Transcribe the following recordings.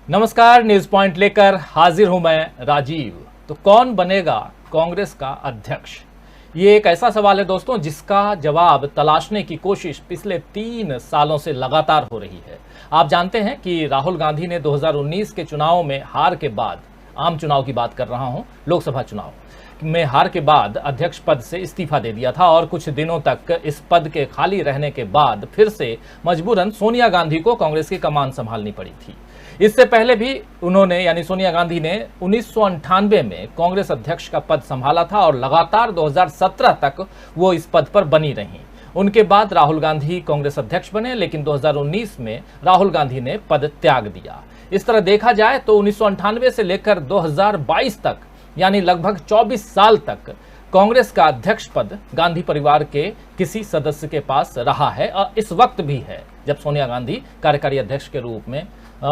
नमस्कार, news point लेकर हाजिर हूं मैं राजीव। तो कौन बनेगा कांग्रेस का अध्यक्ष? ये एक ऐसा सवाल है दोस्तों जिसका जवाब तलाशने की कोशिश पिछले 3 सालों से लगातार हो रही है। आप जानते हैं कि राहुल गांधी ने 2019 के चुनाव में हार के बाद, आम चुनाव की बात कर रहा हूं, लोकसभा चुनाव में हार के बाद अध्यक्ष पद से इस्तीफा दे दिया था और कुछ दिनों तक इस पद के खाली रहने के बाद फिर से मजबूरन सोनिया गांधी को कांग्रेस की कमान संभालनी पड़ी थी। इससे पहले भी उन्होंने यानी सोनिया गांधी ने 1998 में कांग्रेस अध्यक्ष का पद संभाला था और लगातार 2017 तक वो इस पद पर बनी रहीं। उनके बाद राहुल गांधी कांग्रेस अध्यक्ष बने, लेकिन 2019 में राहुल गांधी ने पद त्याग दिया। इस तरह देखा जाए तो 1998 से लेकर 2022 तक यानी लगभग 24 साल तक कांग्रेस का अध्यक्ष पद गांधी परिवार के किसी सदस्य के पास रहा है और इस वक्त भी है जब सोनिया गांधी कार्यकारी अध्यक्ष के रूप में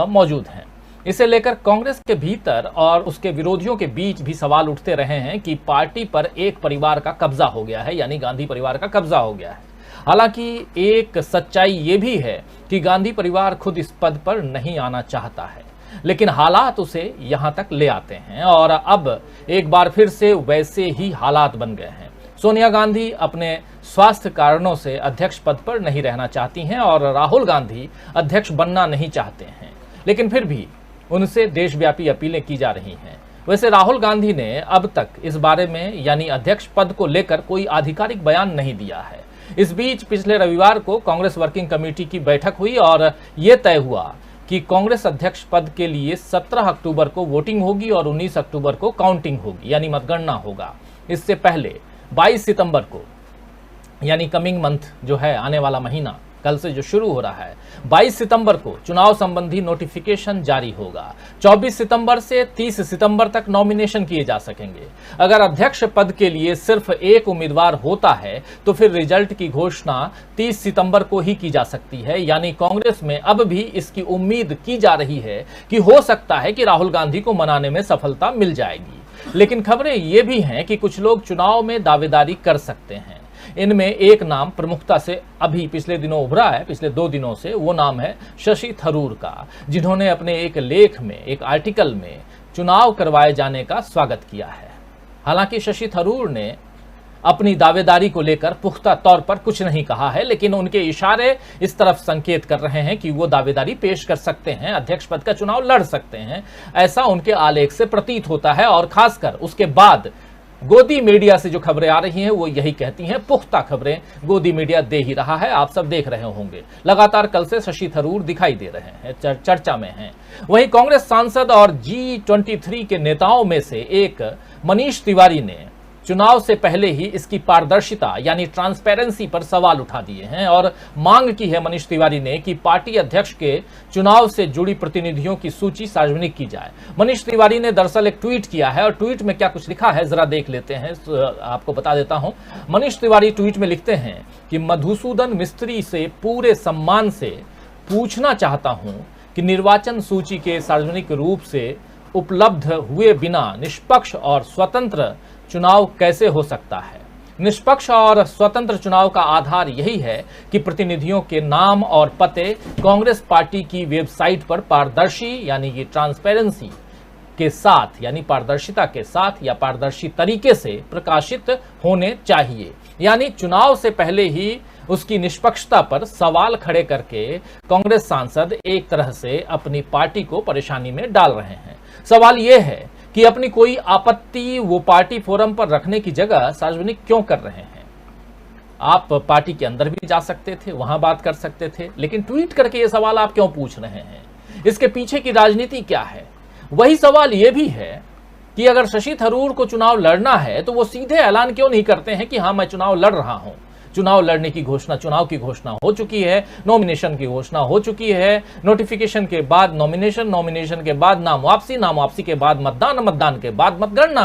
मौजूद हैं। इसे लेकर कांग्रेस के भीतर और उसके विरोधियों के बीच भी सवाल उठते रहे हैं कि पार्टी पर एक परिवार का कब्जा हो गया है, यानी गांधी परिवार का कब्जा हो गया है। हालांकि एक सच्चाई ये भी है कि गांधी परिवार खुद इस पद पर नहीं आना चाहता है, लेकिन हालात उसे यहां तक ले आते हैं और अब एक बार फिर से वैसे ही हालात बन गए हैं। सोनिया गांधी अपने स्वास्थ्य कारणों से अध्यक्ष पद पर नहीं रहना चाहती हैं और राहुल गांधी अध्यक्ष बनना नहीं चाहते हैं, लेकिन फिर भी उनसे देशव्यापी अपीलें की जा रही हैं। वैसे राहुल गांधी ने अब तक इस बारे में यानी अध्यक्ष पद को लेकर कोई आधिकारिक बयान नहीं दिया है। इस बीच पिछले रविवार को कांग्रेस वर्किंग कमेटी की बैठक हुई और यह तय हुआ कि कांग्रेस अध्यक्ष पद के लिए 17 अक्टूबर को वोटिंग होगी और 19 अक्टूबर को काउंटिंग होगी यानी मतगणना होगा। इससे पहले 22 सितंबर को यानी कमिंग मंथ जो है, आने वाला महीना कल से जो शुरू हो रहा है, 22 सितंबर को चुनाव संबंधी नोटिफिकेशन जारी होगा। 24 सितंबर से 30 सितंबर तक नॉमिनेशन किए जा सकेंगे। अगर अध्यक्ष पद के लिए सिर्फ एक उम्मीदवार होता है तो फिर रिजल्ट की घोषणा 30 सितंबर को ही की जा सकती है। यानी कांग्रेस में अब भी इसकी उम्मीद की जा रही है कि हो सकता है कि राहुल गांधी को मनाने में सफलता मिल जाएगी। लेकिन खबरें ये भी हैं कि कुछ लोग चुनाव में दावेदारी कर सकते हैं। इनमें एक नाम प्रमुखता से अभी पिछले दिनों उभरा है, पिछले 2 दिनों से, वो नाम है शशि थरूर का, जिन्होंने अपने एक लेख में, एक आर्टिकल में चुनाव करवाए जाने का स्वागत किया है। हालांकि शशि थरूर ने अपनी दावेदारी को लेकर पुख्ता तौर पर कुछ नहीं कहा है, लेकिन उनके इशारे इस तरफ संकेत कर रहे हैं कि वो दावेदारी पेश कर सकते हैं, अध्यक्ष पद का चुनाव लड़ सकते हैं। ऐसा उनके आलेख से प्रतीत होता है और खासकर उसके बाद गोदी मीडिया से जो खबरें आ रही हैं वो यही कहती हैं, पुख्ता खबरें गोदी मीडिया दे ही रहा है। आप सब देख रहे होंगे, लगातार कल से शशि थरूर दिखाई दे रहे हैं, चर्चा में हैं। वहीं कांग्रेस सांसद और G23 के नेताओं में से एक मनीष तिवारी ने चुनाव से पहले ही इसकी पारदर्शिता यानी ट्रांसपेरेंसी पर सवाल उठा दिए हैं और मांग की है मनीष तिवारी ने कि पार्टी अध्यक्ष के चुनाव से जुड़ी प्रतिनिधियों की सूची सार्वजनिक की जाए। मनीष तिवारी ने दरअसल एक ट्वीट किया है और ट्वीट में क्या कुछ लिखा है जरा देख लेते हैं, आपको बता देता हूं। मनीष तिवारी ट्वीट में लिखते हैं कि मधुसूदन मिस्त्री से पूरे सम्मान से पूछना चाहता हूं कि निर्वाचन सूची के सार्वजनिक रूप से उपलब्ध हुए बिना निष्पक्ष और स्वतंत्र चुनाव कैसे हो सकता है। निष्पक्ष और स्वतंत्र चुनाव का आधार यही है कि प्रतिनिधियों के नाम और पते कांग्रेस पार्टी की वेबसाइट पर पारदर्शी यानी कि ट्रांसपेरेंसी के साथ यानी पारदर्शिता के साथ या पारदर्शी तरीके से प्रकाशित होने चाहिए। यानी चुनाव से पहले ही उसकी निष्पक्षता पर सवाल खड़े करके कांग्रेस सांसद एक तरह से अपनी पार्टी को परेशानी में डाल रहे हैं। सवाल यह है कि अपनी कोई आपत्ति वो पार्टी फोरम पर रखने की जगह सार्वजनिक क्यों कर रहे हैं। आप पार्टी के अंदर भी जा सकते थे, वहां बात कर सकते थे, लेकिन ट्वीट करके ये सवाल आप क्यों पूछ रहे हैं? इसके पीछे की राजनीति क्या है? वही सवाल ये भी है कि अगर शशि थरूर को चुनाव लड़ना है तो वो सीधे ऐलान क्यों नहीं करते हैं कि हाँ मैं चुनाव लड़ रहा हूं। चुनाव लड़ने की घोषणा, चुनाव की घोषणा हो चुकी है, नॉमिनेशन की घोषणा हो चुकी है, नोटिफिकेशन के बाद नॉमिनेशन, नॉमिनेशन के बाद नाम वापसी, नाम वापसी के बाद मतदान, मतदान के बाद मतगणना।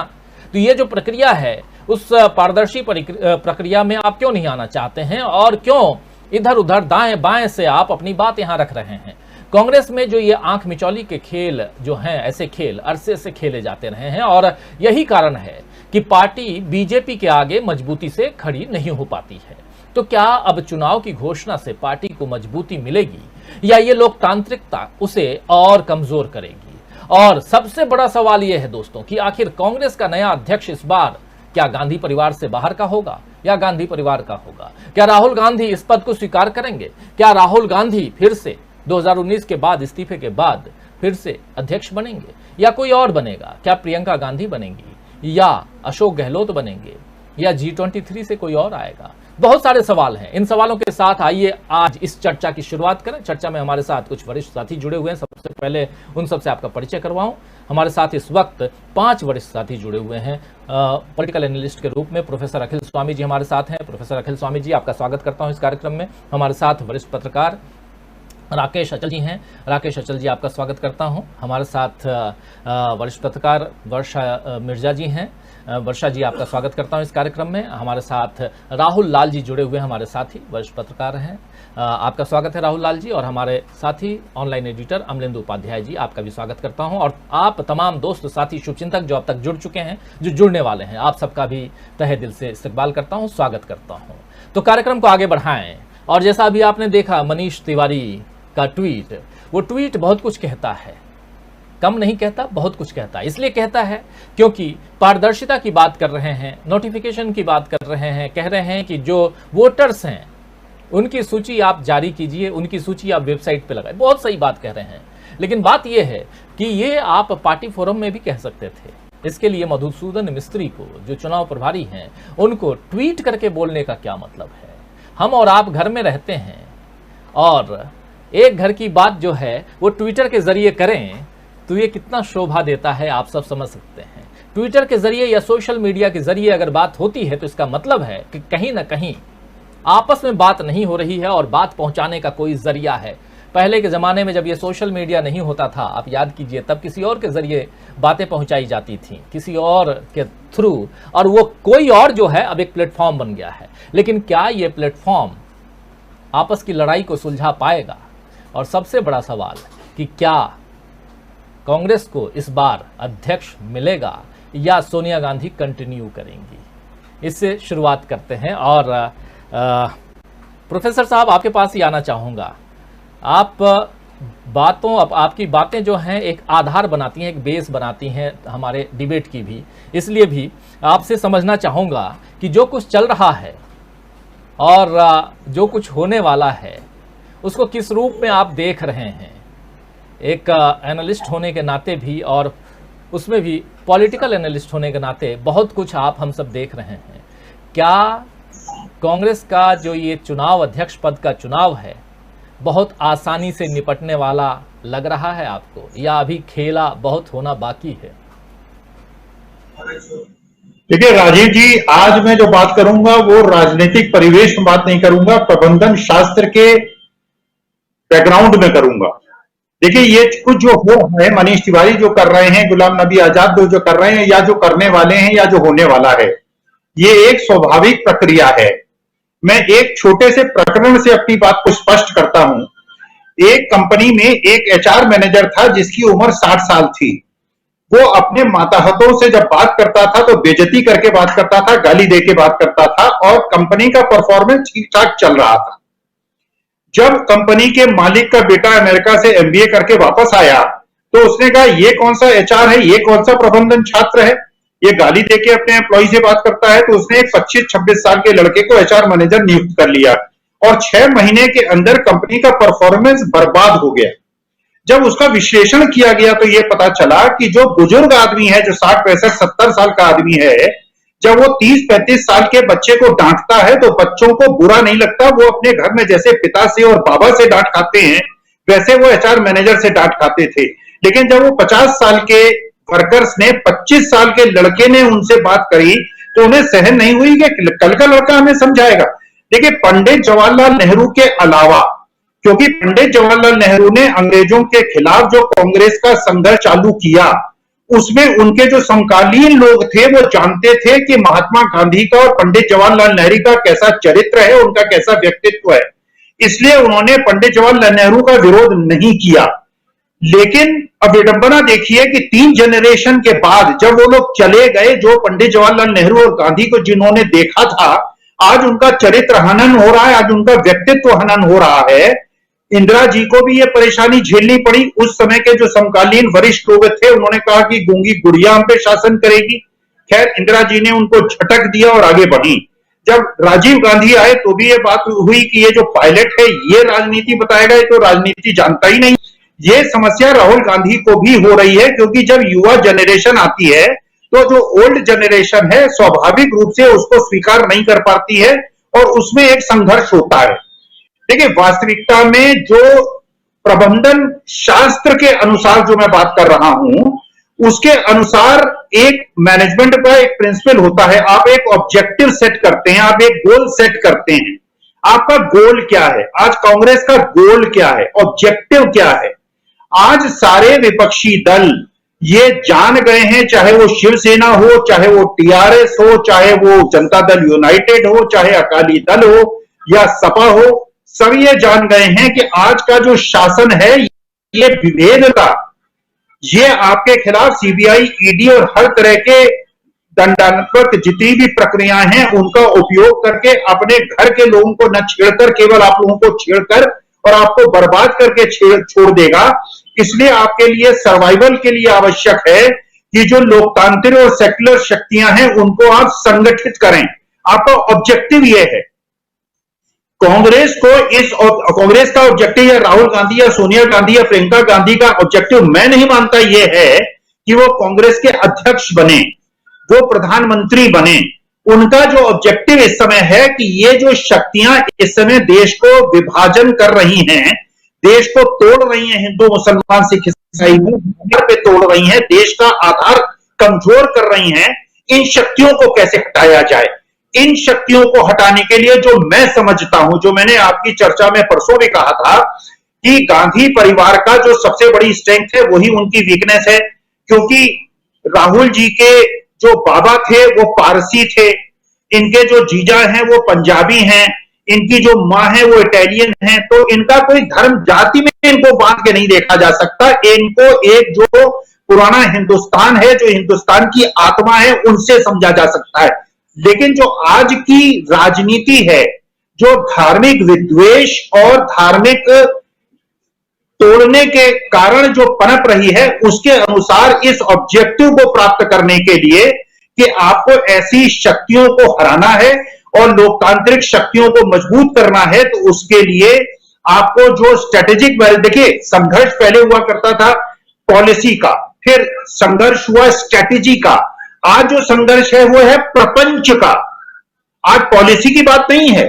तो ये जो प्रक्रिया है उस पारदर्शी प्रक्रिया में आप क्यों नहीं आना चाहते हैं और क्यों इधर उधर दाएं बाएं से आप अपनी बात यहां रख रहे हैं? कांग्रेस में जो ये आंख मिचौली के खेल जो हैं, ऐसे खेल अरसे से खेले जाते रहे हैं और यही कारण है कि पार्टी बीजेपी के आगे मजबूती से खड़ी नहीं हो पाती है। तो क्या अब चुनाव की घोषणा से पार्टी को मजबूती मिलेगी या ये लोकतांत्रिकता उसे और कमजोर करेगी? और सबसे बड़ा सवाल यह है दोस्तों कि आखिर कांग्रेस का नया अध्यक्ष इस बार क्या गांधी परिवार से बाहर का होगा या गांधी परिवार का होगा? क्या राहुल गांधी इस पद को स्वीकार करेंगे? क्या राहुल गांधी फिर से 2019 के बाद इस्तीफे के बाद फिर से अध्यक्ष बनेंगे या कोई और बनेगा? क्या प्रियंका गांधी बनेंगी या अशोक गहलोत बनेंगे या G23 से कोई और आएगा? बहुत सारे सवाल हैं। इन सवालों के साथ आइए आज इस चर्चा की शुरुआत करें। चर्चा में हमारे साथ कुछ वरिष्ठ साथी जुड़े हुए हैं। सबसे पहले उन सबसे आपका परिचय करवाऊं। हमारे साथ इस वक्त 5 वरिष्ठ साथी जुड़े हुए हैं। पॉलिटिकल एनालिस्ट के रूप में प्रोफेसर अखिल स्वामी जी हमारे साथ हैं। प्रोफेसर अखिल स्वामी जी, आपका स्वागत करता हूं इस कार्यक्रम में। हमारे साथ वरिष्ठ पत्रकार राकेश अचल जी हैं। राकेश अचल जी, आपका स्वागत करता हूं। हमारे साथ वरिष्ठ पत्रकार वर्षा मिर्जा जी हैं। वर्षा जी, आपका स्वागत करता हूं इस कार्यक्रम में। हमारे साथ राहुल लाल जी जुड़े हुए हैं, हमारे साथी वरिष्ठ पत्रकार हैं। आपका स्वागत है राहुल लाल जी। और हमारे साथी ऑनलाइन एडिटर अमलेंदु उपाध्याय जी, आपका भी स्वागत करता हूं। और आप तमाम दोस्त साथी शुभचिंतक जो अब तक जुड़ चुके हैं, जो जुड़ने वाले हैं, आप सबका भी तहे दिल से इस्तकबाल करता हूं, स्वागत करता हूं। तो कार्यक्रम को आगे बढ़ाएं। और जैसा अभी आपने देखा मनीष तिवारी का ट्वीट, वो ट्वीट बहुत कुछ कहता है, कम नहीं कहता, बहुत कुछ कहता है। इसलिए कहता है क्योंकि पारदर्शिता की बात कर रहे हैं, नोटिफिकेशन की बात कर रहे हैं, कह रहे हैं कि जो वोटर्स हैं उनकी सूची आप जारी कीजिए, उनकी सूची आप वेबसाइट पे लगाए। बहुत सही बात कह रहे हैं, लेकिन बात यह है कि ये आप पार्टी फोरम में भी कह सकते थे। इसके लिए मधुसूदन मिस्त्री को, जो चुनाव प्रभारी हैं, उनको ट्वीट करके बोलने का क्या मतलब है? हम और आप घर में रहते हैं और एक घर की बात जो है वो ट्विटर के जरिए करें तो ये कितना शोभा देता है, आप सब समझ सकते हैं। ट्विटर के जरिए या सोशल मीडिया के जरिए अगर बात होती है तो इसका मतलब है कि कहीं ना कहीं आपस में बात नहीं हो रही है और बात पहुंचाने का कोई जरिया है। पहले के जमाने में जब ये सोशल मीडिया नहीं होता था, आप याद कीजिए, तब किसी और के जरिए बातें पहुंचाई जाती थी, किसी और के थ्रू, और वो कोई और जो है अब एक प्लेटफॉर्म बन गया है। लेकिन क्या ये प्लेटफॉर्म आपस की लड़ाई को सुलझा पाएगा? और सबसे बड़ा सवाल कि क्या कांग्रेस को इस बार अध्यक्ष मिलेगा या सोनिया गांधी कंटिन्यू करेंगी? इससे शुरुआत करते हैं। और प्रोफेसर साहब, आपके पास ही आना चाहूँगा। आप आपकी बातें जो हैं एक आधार बनाती हैं, एक बेस बनाती हैं हमारे डिबेट की भी। इसलिए भी आपसे समझना चाहूँगा कि जो कुछ चल रहा है और जो कुछ होने वाला है उसको किस रूप में आप देख रहे हैं? एक एनालिस्ट होने के नाते भी और उसमें भी पॉलिटिकल एनालिस्ट होने के नाते बहुत कुछ आप हम सब देख रहे हैं। क्या कांग्रेस का जो ये चुनाव, अध्यक्ष पद का चुनाव है, बहुत आसानी से निपटने वाला लग रहा है आपको, या अभी खेला बहुत होना बाकी है? देखिए राजीव जी, आज मैं जो बात करूंगा वो राजनीतिक परिवेश में बात नहीं करूंगा, प्रबंधन शास्त्र के बैकग्राउंड में करूंगा। देखिए, ये कुछ जो हो है, मनीष तिवारी जो कर रहे हैं, गुलाम नबी आजाद जो कर रहे हैं, या जो करने वाले हैं, या जो होने वाला है, ये एक स्वाभाविक प्रक्रिया है। मैं एक छोटे से प्रकरण से अपनी बात को स्पष्ट करता हूं। एक कंपनी में एक एचआर मैनेजर था जिसकी उम्र 60 साल थी। वो अपने माताहतों से जब बात करता था तो बेइज्जती करके बात करता था, गाली दे के बात करता था, और कंपनी का परफॉर्मेंस ठीक ठाक चल रहा था। जब कंपनी के मालिक का बेटा अमेरिका से एमबीए करके वापस आया तो उसने कहा, ये कौन सा एचआर है, ये कौन सा प्रबंधन छात्र है, ये गाली देके अपने एम्प्लॉय से बात करता है। तो उसने एक 25-26 साल के लड़के को एचआर मैनेजर नियुक्त कर लिया और 6 महीने के अंदर कंपनी का परफॉर्मेंस बर्बाद हो गया। जब उसका विश्लेषण किया गया तो यह पता चला कि जो बुजुर्ग आदमी है, जो 60, 65, 70 साल का आदमी है, जब वो 30-35 साल के बच्चे को डांटता है तो बच्चों को बुरा नहीं लगता। वो अपने घर में जैसे पिता से और बाबा से डांट खाते हैं, वैसे वो एचआर मैनेजर से डांट खाते थे। लेकिन जब वो 50 साल के वर्कर्स ने 25 साल के लड़के ने उनसे बात करी तो उन्हें सहन नहीं हुई कि कल का लड़का हमें समझाएगा। देखिए, पंडित जवाहरलाल नेहरू के अलावा, क्योंकि पंडित जवाहरलाल नेहरू ने अंग्रेजों के खिलाफ जो कांग्रेस का संघर्ष चालू किया, उसमें उनके जो समकालीन लोग थे वो जानते थे कि महात्मा गांधी का और पंडित जवाहरलाल नेहरू का कैसा चरित्र है, उनका कैसा व्यक्तित्व है। इसलिए उन्होंने पंडित जवाहरलाल नेहरू का विरोध नहीं किया। लेकिन अब विडंबना देखिए कि 3 जनरेशन के बाद जब वो लोग चले गए, जो पंडित जवाहरलाल नेहरू और गांधी को जिन्होंने देखा था, आज उनका चरित्र हनन हो रहा है, आज उनका व्यक्तित्व हनन हो रहा है। इंदिरा जी को भी ये परेशानी झेलनी पड़ी। उस समय के जो समकालीन वरिष्ठ लोग थे उन्होंने कहा कि गूंगी गुड़िया हम पे शासन करेगी। खैर इंदिरा जी ने उनको झटक दिया और आगे बढ़ी। जब राजीव गांधी आए तो भी ये बात हुई कि ये जो पायलट है ये राजनीति बताएगा, ये तो राजनीति जानता ही नहीं। ये समस्या राहुल गांधी को भी हो रही है, क्योंकि जब युवा जनरेशन आती है तो जो ओल्ड जनरेशन है स्वाभाविक रूप से उसको स्वीकार नहीं कर पाती है और उसमें एक संघर्ष होता है। देखिए वास्तविकता में जो प्रबंधन शास्त्र के अनुसार जो मैं बात कर रहा हूं उसके अनुसार एक मैनेजमेंट का एक प्रिंसिपल होता है। आप एक ऑब्जेक्टिव सेट करते हैं, आप एक गोल सेट करते हैं। आपका गोल क्या है? आज कांग्रेस का गोल क्या है, ऑब्जेक्टिव क्या है? आज सारे विपक्षी दल ये जान गए हैं, चाहे वो शिवसेना हो, चाहे वो टीआरएस हो, चाहे वो जनता दल यूनाइटेड हो, चाहे अकाली दल हो या सपा हो, सब ये जान गए हैं कि आज का जो शासन है ये विभेदता, ये आपके खिलाफ सीबीआई, ईडी और हर तरह के दंडात्मक जितनी भी प्रक्रियाएं हैं उनका उपयोग करके अपने घर के लोगों को न छेड़कर, केवल आप लोगों को छेड़कर और आपको बर्बाद करके छोड़ देगा। इसलिए आपके लिए सर्वाइवल के लिए आवश्यक है कि जो लोकतांत्रिक और सेक्युलर शक्तियां हैं उनको आप संगठित करें। आपका ऑब्जेक्टिव यह है। कांग्रेस का ऑब्जेक्टिव या राहुल गांधी या सोनिया गांधी या प्रियंका गांधी का ऑब्जेक्टिव मैं नहीं मानता यह है कि वो कांग्रेस के अध्यक्ष बने, वो प्रधानमंत्री बने। उनका जो ऑब्जेक्टिव इस समय है कि ये जो शक्तियां इस समय देश को विभाजन कर रही हैं, देश को तोड़ रही हैं, हिंदू मुसलमान सिख ईसाई पे तोड़ रही हैं, देश का आधार कमजोर कर रही हैं, इन शक्तियों को कैसे हटाया जाए। इन शक्तियों को हटाने के लिए जो मैं समझता हूं, जो मैंने आपकी चर्चा में परसों भी कहा था कि गांधी परिवार का जो सबसे बड़ी स्ट्रेंथ है वही उनकी वीकनेस है। क्योंकि राहुल जी के जो बाबा थे वो पारसी थे, इनके जो जीजा हैं वो पंजाबी हैं, इनकी जो मां है वो इटालियन है। तो इनका कोई धर्म जाति में इनको बांध के नहीं देखा जा सकता। इनको एक जो पुराना हिंदुस्तान है, जो हिंदुस्तान की आत्मा है, उनसे समझा जा सकता है। लेकिन जो आज की राजनीति है, जो धार्मिक विद्वेष और धार्मिक तोड़ने के कारण जो पनप रही है, उसके अनुसार इस ऑब्जेक्टिव को प्राप्त करने के लिए कि आपको ऐसी शक्तियों को हराना है और लोकतांत्रिक शक्तियों को मजबूत करना है, तो उसके लिए आपको जो स्ट्रेटेजिक, देखिए संघर्ष पहले हुआ करता था पॉलिसी का, फिर संघर्ष हुआ स्ट्रेटेजी का, आज जो संघर्ष है वो है प्रपंच का। आज पॉलिसी की बात नहीं है,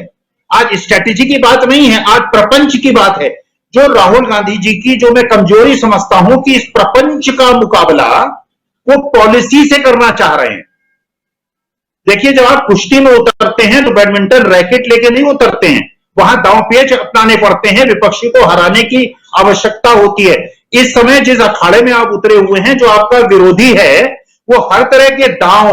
आज स्ट्रेटेजी की बात नहीं है, आज प्रपंच की बात है। जो राहुल गांधी जी की जो मैं कमजोरी समझता हूं कि इस प्रपंच का मुकाबला वो पॉलिसी से करना चाह रहे हैं। देखिए जब आप कुश्ती में उतरते हैं तो बैडमिंटन रैकेट लेके नहीं उतरते हैं, वहां दांवपेच अपनाने पड़ते हैं, विपक्षी को हराने की आवश्यकता होती है। इस समय जिस अखाड़े में आप उतरे हुए हैं, जो आपका विरोधी है, वो हर तरह के दांव,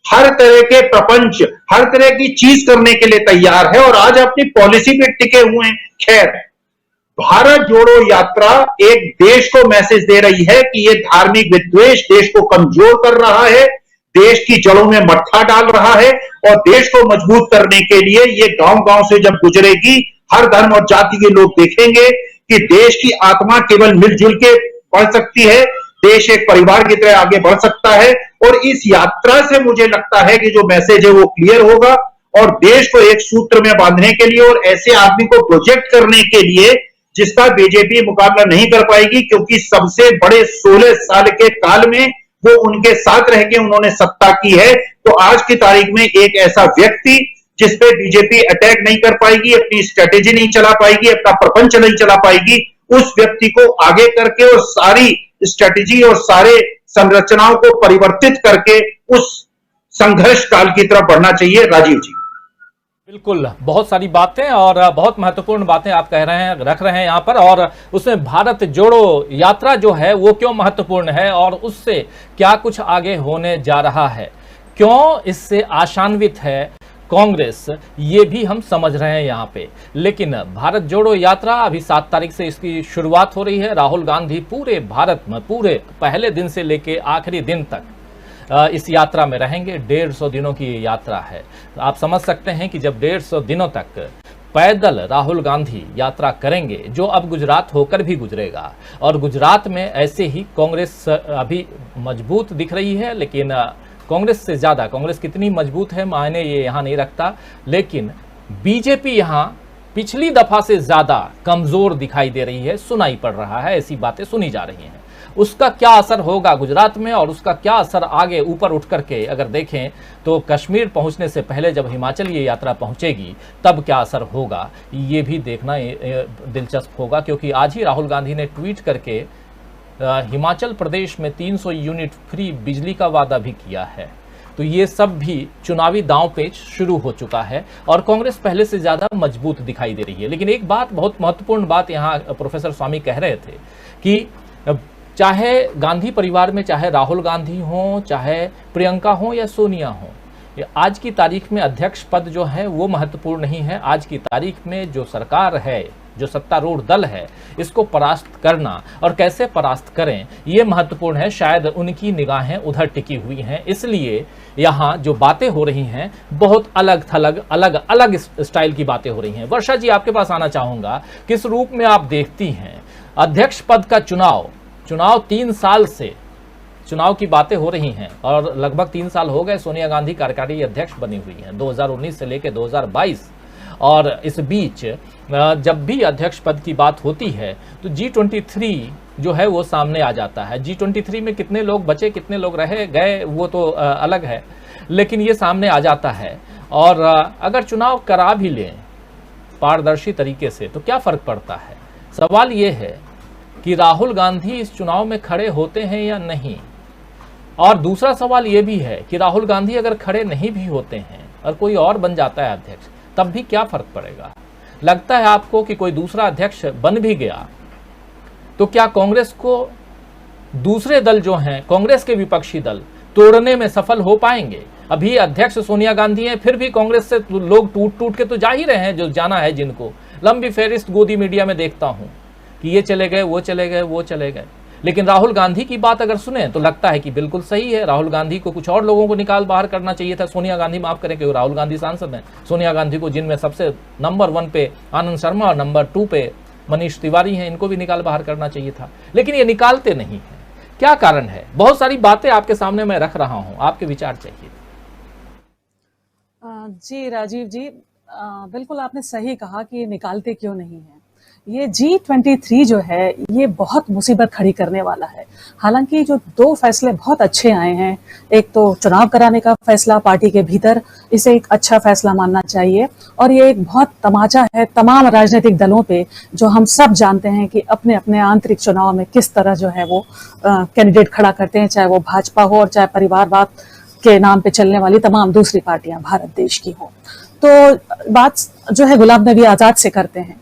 हर तरह के प्रपंच, हर तरह की चीज करने के लिए तैयार है और आज अपनी पॉलिसी पे टिके हुए हैं। खैर, भारत जोड़ो यात्रा एक देश को मैसेज दे रही है कि ये धार्मिक विद्वेष देश को कमजोर कर रहा है, देश की जड़ों में मट्ठा डाल रहा है और देश को मजबूत करने के लिए ये गांव-गांव से जब गुजरेगी, हर धर्म और जाति के लोग देखेंगे कि देश की आत्मा केवल मिलजुल के बढ़ सकती है, देश एक परिवार की तरह आगे बढ़ सकता है। और इस यात्रा से मुझे लगता है कि जो मैसेज है वो क्लियर होगा और देश को एक सूत्र में बांधने के लिए और ऐसे आदमी को प्रोजेक्ट करने के लिए जिसका बीजेपी मुकाबला नहीं कर पाएगी, क्योंकि सबसे बड़े 16 साल के काल में वो उनके साथ रह के उन्होंने सत्ता की है। तो आज की तारीख में एक ऐसा व्यक्ति जिसपे बीजेपी अटैक नहीं कर पाएगी, अपनी स्ट्रेटेजी नहीं चला पाएगी, अपना प्रपंच नहीं चला पाएगी, उस व्यक्ति को आगे करके और सारी स्ट्रेटेजी और सारे संरचनाओं को परिवर्तित करके उस संघर्ष काल की तरफ बढ़ना चाहिए। राजीव जी, बिल्कुल, बहुत सारी बातें और बहुत महत्वपूर्ण बातें आप कह रहे हैं, रख रहे हैं यहाँ पर। और उसमें भारत जोड़ो यात्रा जो है वो क्यों महत्वपूर्ण है और उससे क्या कुछ आगे होने जा रहा है, क्यों इससे आशान्वित है कांग्रेस, ये भी हम समझ रहे हैं यहाँ पे। लेकिन भारत जोड़ो यात्रा अभी 7 तारीख से इसकी शुरुआत हो रही है। राहुल गांधी पूरे भारत में पूरे पहले दिन से लेके आखिरी दिन तक इस यात्रा में रहेंगे। 150 दिनों की ये यात्रा है। आप समझ सकते हैं कि जब 150 दिनों तक पैदल राहुल गांधी यात्रा करेंगे, जो अब गुजरात होकर भी गुजरेगा, और गुजरात में ऐसे ही कांग्रेस अभी मजबूत दिख रही है, लेकिन कांग्रेस से ज़्यादा, कांग्रेस कितनी मजबूत है मायने ये यहाँ नहीं रखता, लेकिन बीजेपी यहाँ पिछली दफा से ज़्यादा कमज़ोर दिखाई दे रही है, सुनाई पड़ रहा है, ऐसी बातें सुनी जा रही हैं। उसका क्या असर होगा गुजरात में, और उसका क्या असर आगे ऊपर उठ करके अगर देखें तो कश्मीर पहुंचने से पहले जब हिमाचल ये यात्रा पहुंचेगी तब क्या असर होगा, ये भी देखना दिलचस्प होगा। क्योंकि आज ही राहुल गांधी ने ट्वीट करके हिमाचल प्रदेश में 300 यूनिट फ्री बिजली का वादा भी किया है। तो ये सब भी चुनावी दांव पेच शुरू हो चुका है और कांग्रेस पहले से ज़्यादा मजबूत दिखाई दे रही है। लेकिन एक बात, बहुत महत्वपूर्ण बात यहाँ प्रोफेसर स्वामी कह रहे थे कि चाहे गांधी परिवार में चाहे राहुल गांधी हों, चाहे प्रियंका हों या सोनिया हों, आज की तारीख में अध्यक्ष पद जो है वो महत्वपूर्ण नहीं है। आज की तारीख में जो सरकार है, जो सत्तारूढ़ दल है, इसको परास्त करना और कैसे परास्त करें ये महत्वपूर्ण है। शायद उनकी निगाहें उधर टिकी हुई हैं, इसलिए यहाँ जो बातें हो रही हैं बहुत अलग थलग अलग अलग स्टाइल की बातें हो रही हैं। वर्षा जी, आपके पास आना चाहूँगा, किस रूप में आप देखती हैं अध्यक्ष पद का चुनाव 3 साल से चुनाव की बातें हो रही हैं और लगभग 3 साल हो गए सोनिया गांधी कार्यकारी अध्यक्ष बनी हुई हैं 2019 से लेकर 2022, और इस बीच जब भी अध्यक्ष पद की बात होती है तो G23 जो है वो सामने आ जाता है। G23 में कितने लोग बचे, कितने लोग रहे गए, वो तो अलग है, लेकिन ये सामने आ जाता है। और अगर चुनाव करा भी लें पारदर्शी तरीके से तो क्या फ़र्क पड़ता है। सवाल ये है कि राहुल गांधी इस चुनाव में खड़े होते हैं या नहीं। और दूसरा सवाल ये भी है कि राहुल गांधी अगर खड़े नहीं भी होते हैं और कोई और बन जाता है अध्यक्ष, तब भी क्या फर्क पड़ेगा। लगता है आपको कि कोई दूसरा अध्यक्ष बन भी गया तो क्या कांग्रेस को दूसरे दल जो हैं, कांग्रेस के विपक्षी दल, तोड़ने में सफल हो पाएंगे। अभी अध्यक्ष सोनिया गांधी हैं, फिर भी कांग्रेस से लोग टूट टूट के तो जा ही रहे हैं, जो जाना है जिनको। लंबी फेहरिस्त गोदी मीडिया में देखता हूं कि ये चले गए, वो चले गए, वो चले गए। लेकिन राहुल गांधी की बात अगर सुने तो लगता है कि बिल्कुल सही है। राहुल गांधी को कुछ और लोगों को निकाल बाहर करना चाहिए था। सोनिया गांधी माफ करें क्योंकि राहुल गांधी सांसद हैं। सोनिया गांधी को, जिनमें सबसे नंबर 1 पे आनंद शर्मा और नंबर 2 पे मनीष तिवारी हैं, इनको भी निकाल बाहर करना चाहिए था। लेकिन ये निकालते नहीं हैं। क्या कारण है? बहुत सारी बातें आपके सामने मैं रख रहा हूं, आपके विचार चाहिए। जी राजीव जी, बिल्कुल आपने सही कहा कि निकालते क्यों नहीं है। ये G23 जो है ये बहुत मुसीबत खड़ी करने वाला है। हालांकि जो 2 फैसले बहुत अच्छे आए हैं, एक तो चुनाव कराने का फैसला पार्टी के भीतर, इसे एक अच्छा फैसला मानना चाहिए, और ये एक बहुत तमाचा है तमाम राजनीतिक दलों पे, जो हम सब जानते हैं कि अपने अपने आंतरिक चुनाव में किस तरह जो है वो कैंडिडेट खड़ा करते हैं, चाहे वो भाजपा हो और चाहे परिवारवाद के नाम पे चलने वाली तमाम दूसरी पार्टियां भारत देश की हो। तो बात जो है गुलाम नबी आजाद से करते हैं।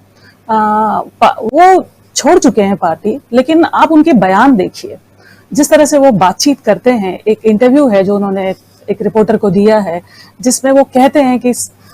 वो छोड़ चुके हैं पार्टी, लेकिन आप उनके बयान देखिए, जिस तरह से वो बातचीत करते हैं। एक इंटरव्यू है जो उन्होंने एक रिपोर्टर को दिया है, जिसमें वो कहते हैं कि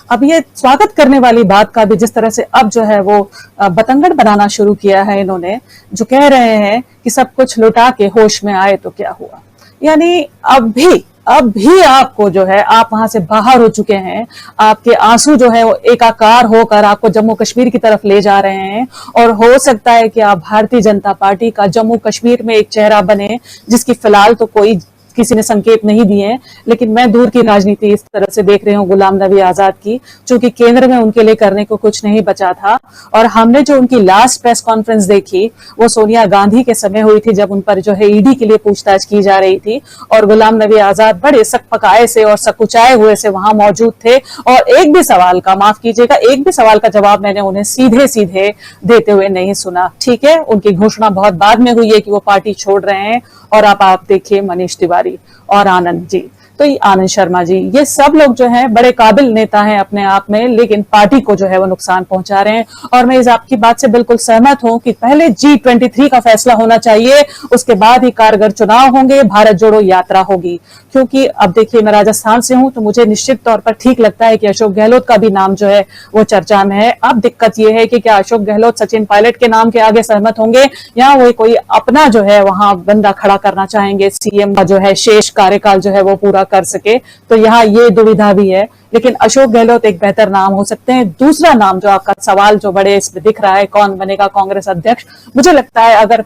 अब ये स्वागत करने वाली बात का भी जिस तरह से अब जो है वो बतंगड़ बनाना शुरू किया है इन्होंने, जो कह रहे हैं कि सब कुछ लुटा के होश में आए तो क्या हुआ। यानी अब भी आपको जो है, आप वहां से बाहर हो चुके हैं, आपके आंसू जो है वो एकाकार होकर आपको जम्मू कश्मीर की तरफ ले जा रहे हैं, और हो सकता है कि आप भारतीय जनता पार्टी का जम्मू कश्मीर में एक चेहरा बने, जिसकी फिलहाल तो कोई किसी ने संकेत नहीं दिए हैं। लेकिन मैं दूर की राजनीति इस तरह से देख रही हूँ गुलाम नबी आजाद की, चूंकि केंद्र में उनके लिए करने को कुछ नहीं बचा था। और हमने जो उनकी लास्ट प्रेस कॉन्फ्रेंस देखी वो सोनिया गांधी के समय हुई थी, जब उन पर जो है ईडी के लिए पूछताछ की जा रही थी, और गुलाम नबी आजाद बड़े सकपकाए से और सकुचाए हुए से वहां मौजूद थे, और एक भी सवाल का, माफ कीजिएगा, एक भी सवाल का जवाब मैंने उन्हें सीधे सीधे देते हुए नहीं सुना। ठीक है, उनकी घोषणा बहुत बाद में हुई है कि वो पार्टी छोड़ रहे हैं, और आप देखिए मनीष तिवारी और आनंद जी, तो ये आनंद शर्मा जी, ये सब लोग जो है बड़े काबिल नेता हैं अपने आप में, लेकिन पार्टी को जो है वो नुकसान पहुंचा रहे हैं। और मैं इस आपकी बात से बिल्कुल सहमत हूं कि पहले G23 का फैसला होना चाहिए, उसके बाद ही कारगर चुनाव होंगे, भारत जोड़ो यात्रा होगी। क्योंकि अब देखिए, मैं राजस्थान से हूं तो मुझे निश्चित तौर पर ठीक लगता है कि अशोक गहलोत का भी नाम जो है वो चर्चा में है। अब दिक्कत यह है कि क्या अशोक गहलोत सचिन पायलट के नाम के आगे सहमत होंगे या वो कोई अपना जो है वहां बंदा खड़ा करना चाहेंगे, सीएम का जो है शेष कार्यकाल जो है वो पूरा कर सके। तो यहाँ ये दुविधा भी है, लेकिन अशोक गहलोत एक बेहतर नाम हो सकते हैं। दूसरा नाम जो आपका सवाल जो बड़े इसमें दिख रहा है, कौन बनेगा कांग्रेस अध्यक्ष, मुझे लगता है अगर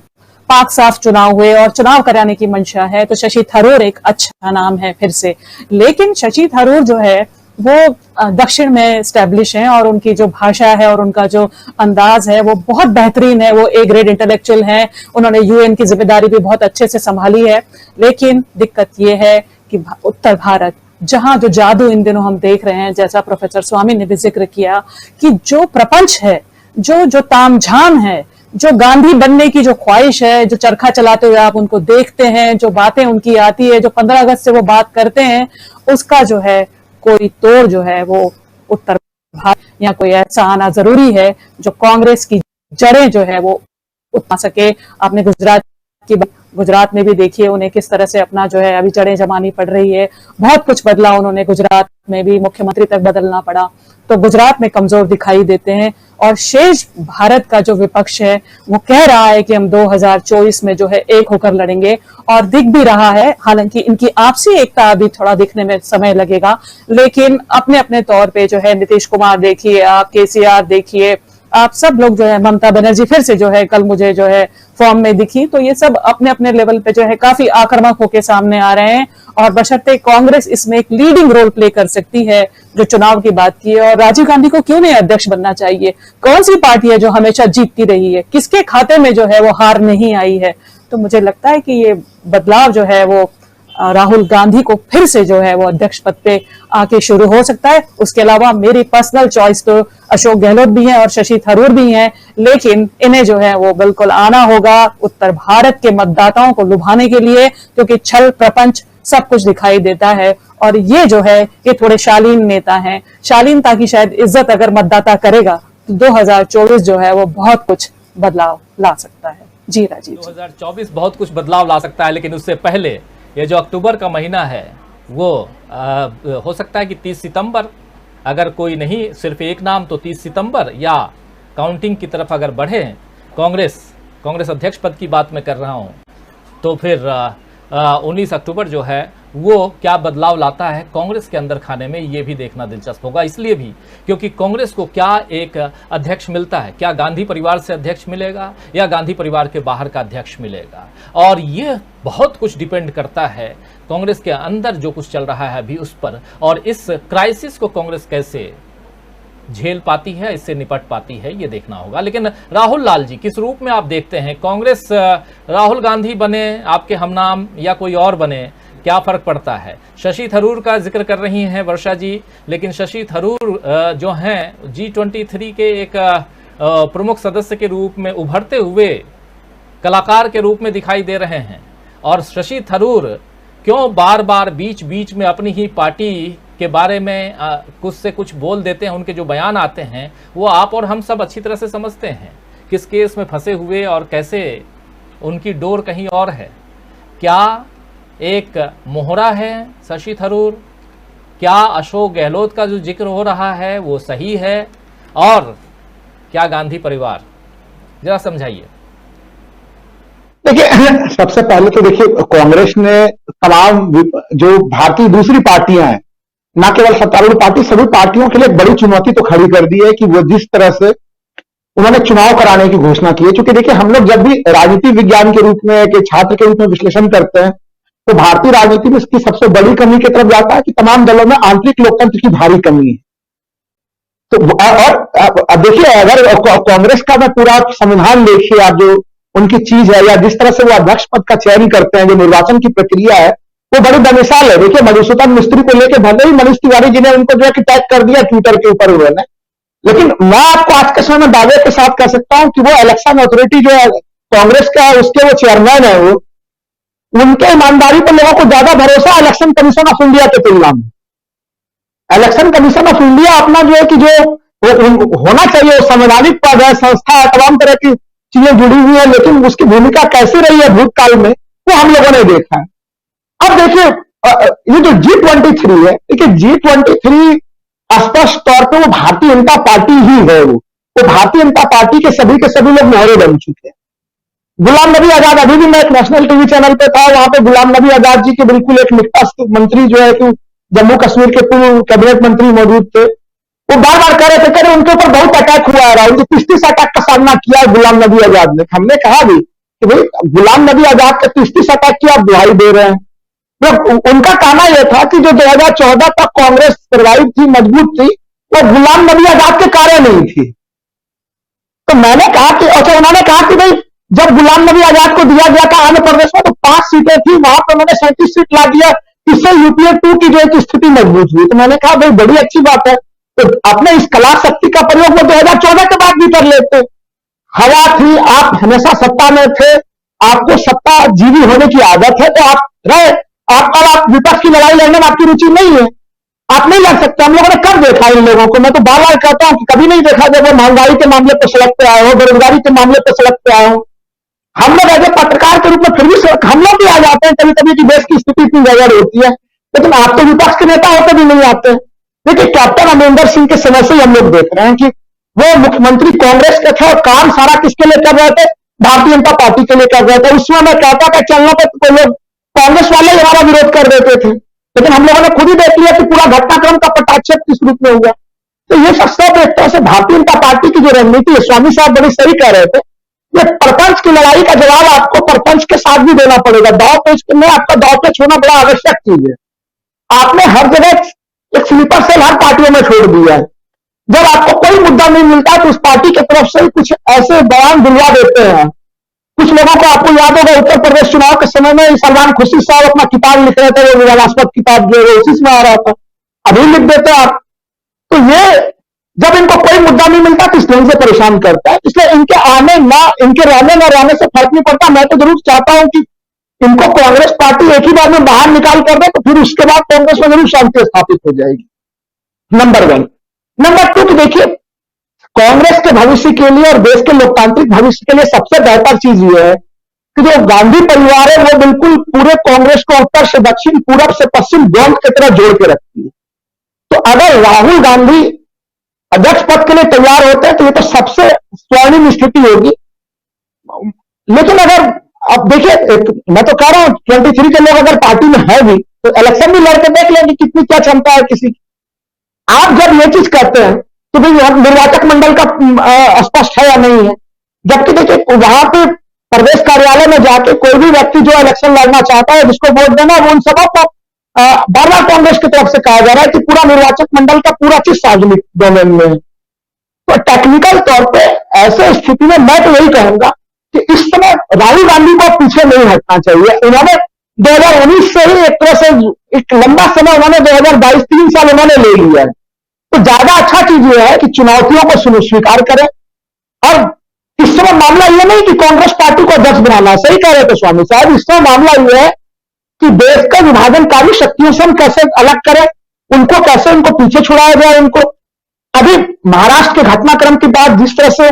पाक साफ चुनाव हुए और चुनाव कराने की मंशा है तो शशि थरूर एक अच्छा नाम है फिर से। लेकिन शशि थरूर जो है वो दक्षिण में स्टैब्लिश हैं और उनकी जो भाषा है और उनका जो अंदाज है वो बहुत बेहतरीन है। वो ए ग्रेड इंटेलेक्चुअल हैं, उन्होंने यूएन की जिम्मेदारी भी बहुत अच्छे से संभाली है। लेकिन दिक्कत ये है कि उत्तर भारत, जहां जो जादू इन दिनों हम देख रहे हैं, जैसा प्रोफेसर स्वामी ने भी जिक्र किया कि जो प्रपंच है, जो तामझाम है, जो गांधी बनने की जो ख्वाहिश है, जो चरखा चलाते हुए आप उनको देखते हैं, जो बातें उनकी आती है, जो 15 अगस्त से वो बात करते हैं, उसका जो है कोई तोड़ जो है वो उत्तर भारत या कोई ऐसा आना जरूरी है जो कांग्रेस की जड़ें जो है वो उठा सके। आपने गुजरात में भी देखिए उन्हें किस तरह से अपना जो है अभी जड़ें जमानी पड़ रही है। बहुत कुछ बदला उन्होंने, गुजरात में भी मुख्यमंत्री तक बदलना पड़ा, तो गुजरात में कमजोर दिखाई देते हैं। और शेष भारत का जो विपक्ष है वो कह रहा है कि हम 2024 में जो है एक होकर लड़ेंगे, और दिख भी रहा है। हालांकि इनकी आपसी एकता अभी थोड़ा दिखने में समय लगेगा, लेकिन अपने अपने तौर पे जो है नीतीश कुमार देखिए, आप केसीआर देखिए, आप सब लोग जो है, ममता बनर्जी फिर से जो है कल मुझे जो है फॉर्म में दिखी, तो ये सब अपने अपने लेवल पे जो है काफी आक्रामक होकर सामने आ रहे हैं। और बशर्ते कांग्रेस इसमें एक लीडिंग रोल प्ले कर सकती है, जो चुनाव की बात की है। और राजीव गांधी को क्यों नहीं अध्यक्ष बनना चाहिए? कौन सी पार्टी है जो हमेशा जीतती रही है? किसके खाते में जो है वो हार नहीं आई है? तो मुझे लगता है कि ये बदलाव जो है वो राहुल गांधी को फिर से जो है वो अध्यक्ष पद पे आके शुरू हो सकता है। उसके अलावा मेरी पर्सनल चॉइस तो अशोक गहलोत भी है और शशि थरूर भी हैं, लेकिन इन्हें जो है वो बिल्कुल आना होगा उत्तर भारत के मतदाताओं को लुभाने के लिए, क्योंकि छल प्रपंच सब कुछ दिखाई देता है। और ये जो है ये थोड़े शालीन नेता हैं, शालीनता की शायद इज्जत अगर मतदाता करेगा तो 2024 जो है वो बहुत कुछ बदलाव ला सकता है। जी राजीव, 2024 बहुत कुछ बदलाव ला सकता है, लेकिन उससे पहले ये जो अक्टूबर का महीना है वो हो सकता है कि 30 सितंबर, अगर कोई नहीं सिर्फ एक नाम तो 30 सितंबर, या काउंटिंग की तरफ अगर बढ़े, कांग्रेस अध्यक्ष पद की बात मैं कर रहा हूँ, तो फिर 19 अक्टूबर जो है वो क्या बदलाव लाता है कांग्रेस के अंदर खाने में, ये भी देखना दिलचस्प होगा। इसलिए भी क्योंकि कांग्रेस को क्या एक अध्यक्ष मिलता है, क्या गांधी परिवार से अध्यक्ष मिलेगा या गांधी परिवार के बाहर का अध्यक्ष मिलेगा, और ये बहुत कुछ डिपेंड करता है कांग्रेस के अंदर जो कुछ चल रहा है अभी उस पर, और इस क्राइसिस को कांग्रेस कैसे झेल पाती है, इससे निपट पाती है, ये देखना होगा। लेकिन राहुल लाल जी, किस रूप में आप देखते हैं कांग्रेस? राहुल गांधी बने आपके हमनाम या कोई और बने, क्या फर्क पड़ता है? शशि थरूर का जिक्र कर रही हैं वर्षा जी, लेकिन शशि थरूर जो हैं G23 के एक प्रमुख सदस्य के रूप में उभरते हुए कलाकार के रूप में दिखाई दे रहे हैं। और शशि थरूर क्यों बार बार बीच बीच में अपनी ही पार्टी के बारे में कुछ से कुछ बोल देते हैं, उनके जो बयान आते हैं वो आप और हम सब अच्छी तरह से समझते हैं किस केस में फंसे हुए और कैसे उनकी डोर कहीं और है। क्या एक मोहरा है शशि थरूर? क्या अशोक गहलोत का जो जिक्र हो रहा है वो सही है? और क्या गांधी परिवार? जरा समझाइए। देखिए, सबसे पहले तो देखिए कांग्रेस ने तमाम जो भारतीय दूसरी पार्टियां हैं, न केवल सत्तारूढ़ पार्टी, सभी पार्टियों के लिए बड़ी चुनौती तो खड़ी कर दी है कि वो जिस तरह से उन्होंने चुनाव कराने की घोषणा की है। क्योंकि देखिए, हम लोग जब भी राजनीति विज्ञान के रूप में, एक छात्र के रूप में विश्लेषण करते हैं, तो भारतीय राजनीति में इसकी सबसे बड़ी कमी की तरफ जाता है कि तमाम दलों में आंतरिक लोकतंत्र की भारी कमी है। तो और देखिए, अगर कांग्रेस का मैं पूरा संविधान देखिए, आप जो उनकी चीज है या जिस तरह से वो अध्यक्ष पद का चयन करते हैं, जो निर्वाचन की प्रक्रिया है, वो बड़ी बेमिसाल है। देखिए, मधुसूदन मिस्त्री को लेकर भले ही मनीष तिवारी जी ने उनको जो है कि टैग कर दिया ट्विटर के ऊपर उन्होंने, लेकिन मैं आपको आज के समय में दावे के साथ कह सकता हूं कि वो इलेक्शन अथॉरिटी जो है कांग्रेस का, उसके वो चेयरमैन है, वो उनके ईमानदारी पर लोगों को ज्यादा भरोसा है इलेक्शन कमीशन ऑफ इंडिया के तुलना में। इलेक्शन कमीशन ऑफ इंडिया अपना जो है कि जो होना चाहिए, वो संवैधानिक पद है, संस्था है, तमाम तरह की चीजें जुड़ी हुई है, लेकिन उसकी भूमिका कैसी रही है भूतकाल में वो हम लोगों ने देखा है। अब देखिए ये जो G23 है, देखिए G23 स्पष्ट तौर पे वो भारतीय जनता पार्टी ही है। वो भारतीय जनता पार्टी के सभी लोग मोहरे बन चुके हैं। गुलाम नबी आजाद, अभी भी मैं एक नेशनल टीवी चैनल पे था, वहां पे गुलाम नबी आजाद जी के बिल्कुल एक निकटस्थ मंत्री जो है कि जम्मू कश्मीर के पूर्व कैबिनेट मंत्री मौजूद थे, वो बार बार कह रहे थे उनके ऊपर बहुत अटैक हुआ है, राहुल जी 30 अटैक का सामना किया है गुलाम नबी आजाद ने। हमने कहा भी कि भाई गुलाम नबी आजाद के 30 अटैक की आप दुहाई दे रहे हैं। तो उनका कहना यह था कि जो 2014 तक कांग्रेस सर्वाइव थी, मजबूत थी, वो गुलाम नबी आजाद के कार्य नहीं थी। तो मैंने कहा कि अच्छा, उन्होंने कहा कि भाई जब गुलाम नबी आजाद को दिया गया था आंध्र प्रदेश में तो 5 सीटें थी, वहां पर उन्होंने 37 सीट ला दिया, इससे यूपीए 2 की जो है स्थिति मजबूत हुई। तो मैंने कहा भाई बड़ी अच्छी बात है, तो अपने इस कला शक्ति का प्रयोग वो 2014 के बाद भी कर लेते। हवा थी, आप हमेशा सत्ता में थे, आपको सत्ता जीवी होने की आदत है, तो आप रहे। आप विपक्ष की लड़ाई लड़ने में आपकी रुचि नहीं है, आप नहीं लड़ सकते। हम लोगों ने कब देखा इन लोगों को? मैं तो बार बार कहता हूं कि कभी नहीं देखा जब वो महंगाई के मामले पर सड़क पे आए हो, बेरोजगारी के मामले पर सड़क पे आए हो। हम लोग एज ए पत्रकार के रूप में फिर भी हम लोग भी आ जाते हैं कभी कभी कि देश की स्थिति इतनी गड़बड़ होती है, लेकिन आप तो विपक्ष के नेता होते भी नहीं आते। देखिए कैप्टन अमरिंदर सिंह के समय से ही हम लोग देख रहे हैं कि वो मुख्यमंत्री कांग्रेस के थे और काम सारा किसके लिए कर रहे थे? भारतीय जनता पार्टी के लिए कर रहे थे। उसमें मैं कहता था चलना पे तो लोग कांग्रेस वाले ही हमारा विरोध कर देते थे, लेकिन हम लोगों ने खुद ही देख लिया कि पूरा घटनाक्रम का पटाक्षेप किस रूप में हुआ। तो ये सब एक तरह से भारतीय जनता पार्टी की जो रणनीति है, स्वामी साहब बड़ी सही कह रहे थे, ये प्रपंच की लड़ाई का जवाब आपको प्रपंच के साथ भी देना पड़ेगा। दांव पेच में आपका दांव पेच होना बड़ा आवश्यक चीज है। आपने हर जगह एक स्लीपर सेल हर पार्टियों में छोड़ दिया है। जब आपको कोई मुद्दा नहीं मिलता तो उस पार्टी की तरफ से कुछ ऐसे बयान दिलवा देते हैं। कुछ लोगों को आपको याद होगा उत्तर प्रदेश चुनाव के समय में सलमान खुर्शीद साहब अपना किताब लिख रहे थे, वो विवादास्पद किताब जो है उसी में आ रहा था, अभी लिख देते आप। तो ये जब इनको कोई मुद्दा नहीं मिलता तो इस ढंग से परेशान करता है, इसलिए इनके रहने न रहने से फर्क नहीं पड़ता। मैं तो जरूर चाहता हूं कि इनको कांग्रेस पार्टी एक ही बार में बाहर निकाल कर दे, तो फिर उसके बाद कांग्रेस में जरूर शांति स्थापित हो जाएगी। नंबर 1। नंबर 2 कि देखिए कांग्रेस के भविष्य के लिए और देश के लोकतांत्रिक भविष्य के लिए सबसे बेहतर चीज ये है कि जो गांधी परिवार है वो बिल्कुल पूरे कांग्रेस को उत्तर से दक्षिण, पूरब से पश्चिम गोंद की तरह जोड़ के रखती है। तो अगर राहुल गांधी अध्यक्ष पद के लिए तैयार होते हैं तो ये तो सबसे स्वर्णिम स्थिति होगी। लेकिन अगर अब देखिए, मैं तो कह रहा हूं 23 के लोग अगर पार्टी में है भी तो इलेक्शन भी लड़के देख लेंगे कितनी क्या क्षमता है किसी की। आप जब ये चीज करते हैं तो भाई निर्वाचक मंडल का स्पष्ट है या नहीं है, जबकि देखिए वहां पे प्रदेश कार्यालय में जाके कोई भी व्यक्ति जो इलेक्शन लड़ना चाहता है, जिसको वोट देना, वो उन सबों को बार बार कांग्रेस की तरफ से कहा जा रहा है कि पूरा निर्वाचक मंडल का पूरा चीज सार्वजनिक डोमेन में है। तो टेक्निकल तौर पे ऐसे स्थिति में मैं तो यही कहूंगा कि इस समय राहुल गांधी को पीछे नहीं हटना चाहिए। इन्होंने 2019 से ही एक तरह से एक लंबा समय उन्होंने 2022 3 साल उन्होंने ले लिया है। तो ज्यादा अच्छा चीज यह है कि चुनौतियों को स्वीकार करें। और इस समय मामला यह नहीं कि कांग्रेस पार्टी को अध्यक्ष बनाना, सही कह रहे थे स्वामी साहब, इस समय मामला यह है कि देश का विभाजनकारी शक्तियों से हम कैसे अलग करें, उनको कैसे उनको पीछे छुड़ाया जाए। उनको अभी महाराष्ट्र के घटनाक्रम के बाद जिस तरह से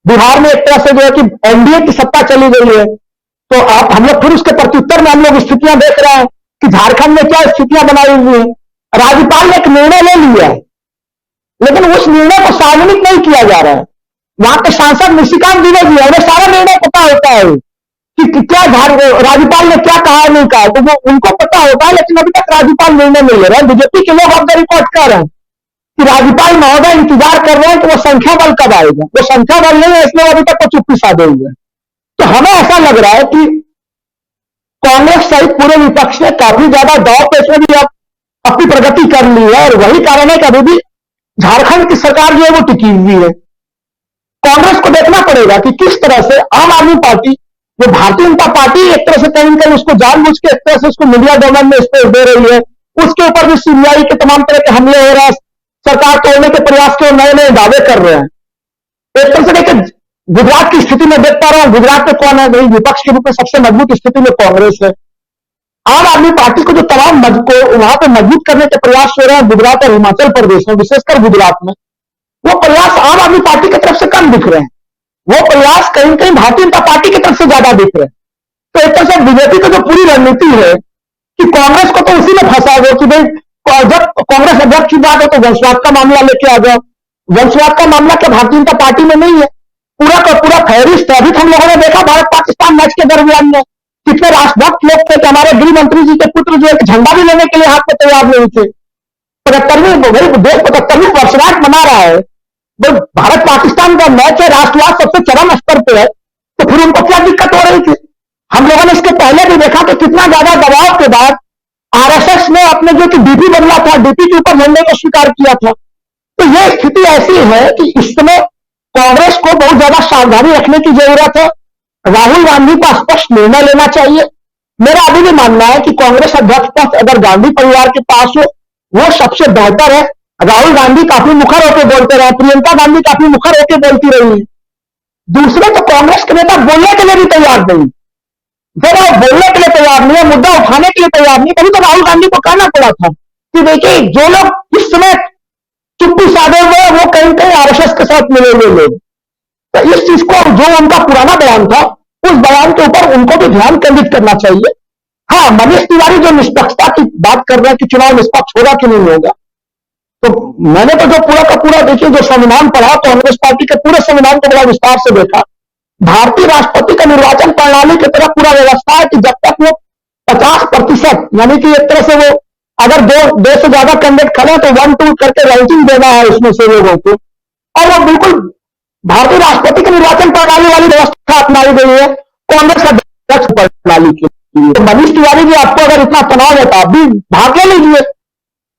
बिहार में एक तरह से जो है कि एनडीए की सत्ता चली गई है, तो आप हम लोग फिर उसके प्रत्युत्तर में हम लोग स्थितियां देख रहे हैं कि झारखंड में क्या स्थितियां बनाई हुई हैं। राज्यपाल ने एक निर्णय ले लिया है, लेकिन उस निर्णय को सार्वजनिक नहीं किया जा रहा है। वहां के सांसद निशिकांत दुबे जी है, उन्हें सारा निर्णय पता होता है कि क्या राज्यपाल ने क्या कहा नहीं कहा, तो वो उनको पता होता है, लेकिन अभी तक राज्यपाल निर्णय नहीं ले रहे हैं। बीजेपी के लोग अब रिपोर्ट कर रहे हैं कि राज्यपाल महोदय इंतजार कर रहे हैं कि वो संख्या बल कब आएगा। वो संख्या बल नहीं है, इसलिए अभी तक वो चुप्पी साधे हुए हैं। तो हमें ऐसा लग रहा है कि कांग्रेस सहित पूरे विपक्ष ने काफी ज्यादा दौर पेश में भी अपनी प्रगति कर ली है, और वही कारण है कि अभी भी झारखंड की सरकार जो है वो टिकी हुई है। कांग्रेस को देखना पड़ेगा कि किस तरह से आम आदमी पार्टी, जो भारतीय जनता पार्टी एक तरह से कहीं उसको जानबूझ के एक तरह से उसको मीडिया डोमेन में स्पेस दे रही है, उसके ऊपर भी सीबीआई के तमाम तरह के हमले हो रहे हैं, सरकार तोड़ने के प्रयास के नए नए दावे कर रहे हैं। एक तरह से देखिए गुजरात की स्थिति में देख पा रहा हूं, गुजरात में कौन है? वही विपक्ष के रूप में सबसे मजबूत स्थिति में कांग्रेस है। आम आदमी पार्टी को जो तमाम को वहां पे मजबूत करने के प्रयास हो रहे हैं गुजरात और हिमाचल प्रदेश में, विशेषकर गुजरात में, वो प्रयास आम आदमी पार्टी की तरफ से कम दिख रहे हैं। वो प्रयास कहीं न कहीं भारतीय जनता पार्टी की तरफ से ज्यादा दिख रहे हैं। तो एक तरह से बीजेपी की जो पूरी रणनीति है कि कांग्रेस को तो उसी में फंसा दो कि भाई जब कांग्रेस अध्यक्ष की बात है तो वंशवाद का मामला लेके आ जाओ। वंशवाद का मामला क्या भारतीय जनता पार्टी में नहीं है? पूरा का पूरा फहरिस्त है। अभी हम लोगों ने देखा भारत पाकिस्तान मैच के दरमियान में कितने राष्ट्रभक्त लोग थे कि हमारे गृह मंत्री जी के पुत्र जो एक झंडा भी लेने के लिए हाथ में तैयार नहीं थे। 75वीं देश 75वीं वर्षगांठ मना रहा है, भारत पाकिस्तान का मैच है, राष्ट्रवाद सबसे चरम स्तर पे है, तो फिर उनको क्या दिक्कत हो रही थी? हम लोगों ने इसके पहले भी देखा कि कितना ज्यादा दबाव के बाद आरएसएस ने अपने जो कि डीपी बदला था, डीपी के ऊपर झंडे को स्वीकार किया था। तो यह स्थिति ऐसी है कि इस समय कांग्रेस को बहुत ज्यादा सावधानी रखने की जरूरत है। राहुल गांधी को स्पष्ट निर्णय लेना चाहिए। मेरा अभी भी मानना है कि कांग्रेस अध्यक्ष पद अगर गांधी परिवार के पास हो वो सबसे बेहतर है। राहुल गांधी काफी मुखर होकर बोलते रहे, प्रियंका गांधी काफी मुखर होकर बोलती रही है। दूसरे तो कांग्रेस के नेता बोलने के लिए भी तैयार नहीं, जब वो बोलने के लिए तैयार नहीं है, मुद्दा उठाने के लिए तैयार नहीं। कभी तो राहुल गांधी को कहना पड़ा था कि देखिए जो लोग इस समय चुप्पी साधे हुए वो कहीं कहीं आरएसएस के साथ मिले हुए लोग, तो इस चीज को जो उनका पुराना बयान था उस बयान के ऊपर उनको भी ध्यान केंद्रित करना चाहिए। हाँ, मनीष तिवारी जो निष्पक्षता की बात कर रहे हैं कि चुनाव निष्पक्ष होगा कि नहीं होगा, तो मैंने तो जो पूरा का पूरा देखिए जो संविधान पढ़ा, कांग्रेस पार्टी के पूरे संविधान को बड़ा विस्तार से देखा। भारतीय राष्ट्रपति का निर्वाचन प्रणाली की तरह पूरा व्यवस्था है कि जब तक वो 50% यानी कि एक तरह से वो अगर दो से ज्यादा कैंडिडेट खड़े तो 1-2 करके रैंकिंग देना है उसमें से लोगों को, और वो बिल्कुल भारतीय राष्ट्रपति की निर्वाचन प्रणाली वाली व्यवस्था अपनाई गई है कांग्रेस अध्यक्ष प्रणाली के लिए। तो मनीष तिवारी जी आपको अगर इतना तनाव है तो आप भी भाग ले लीजिए।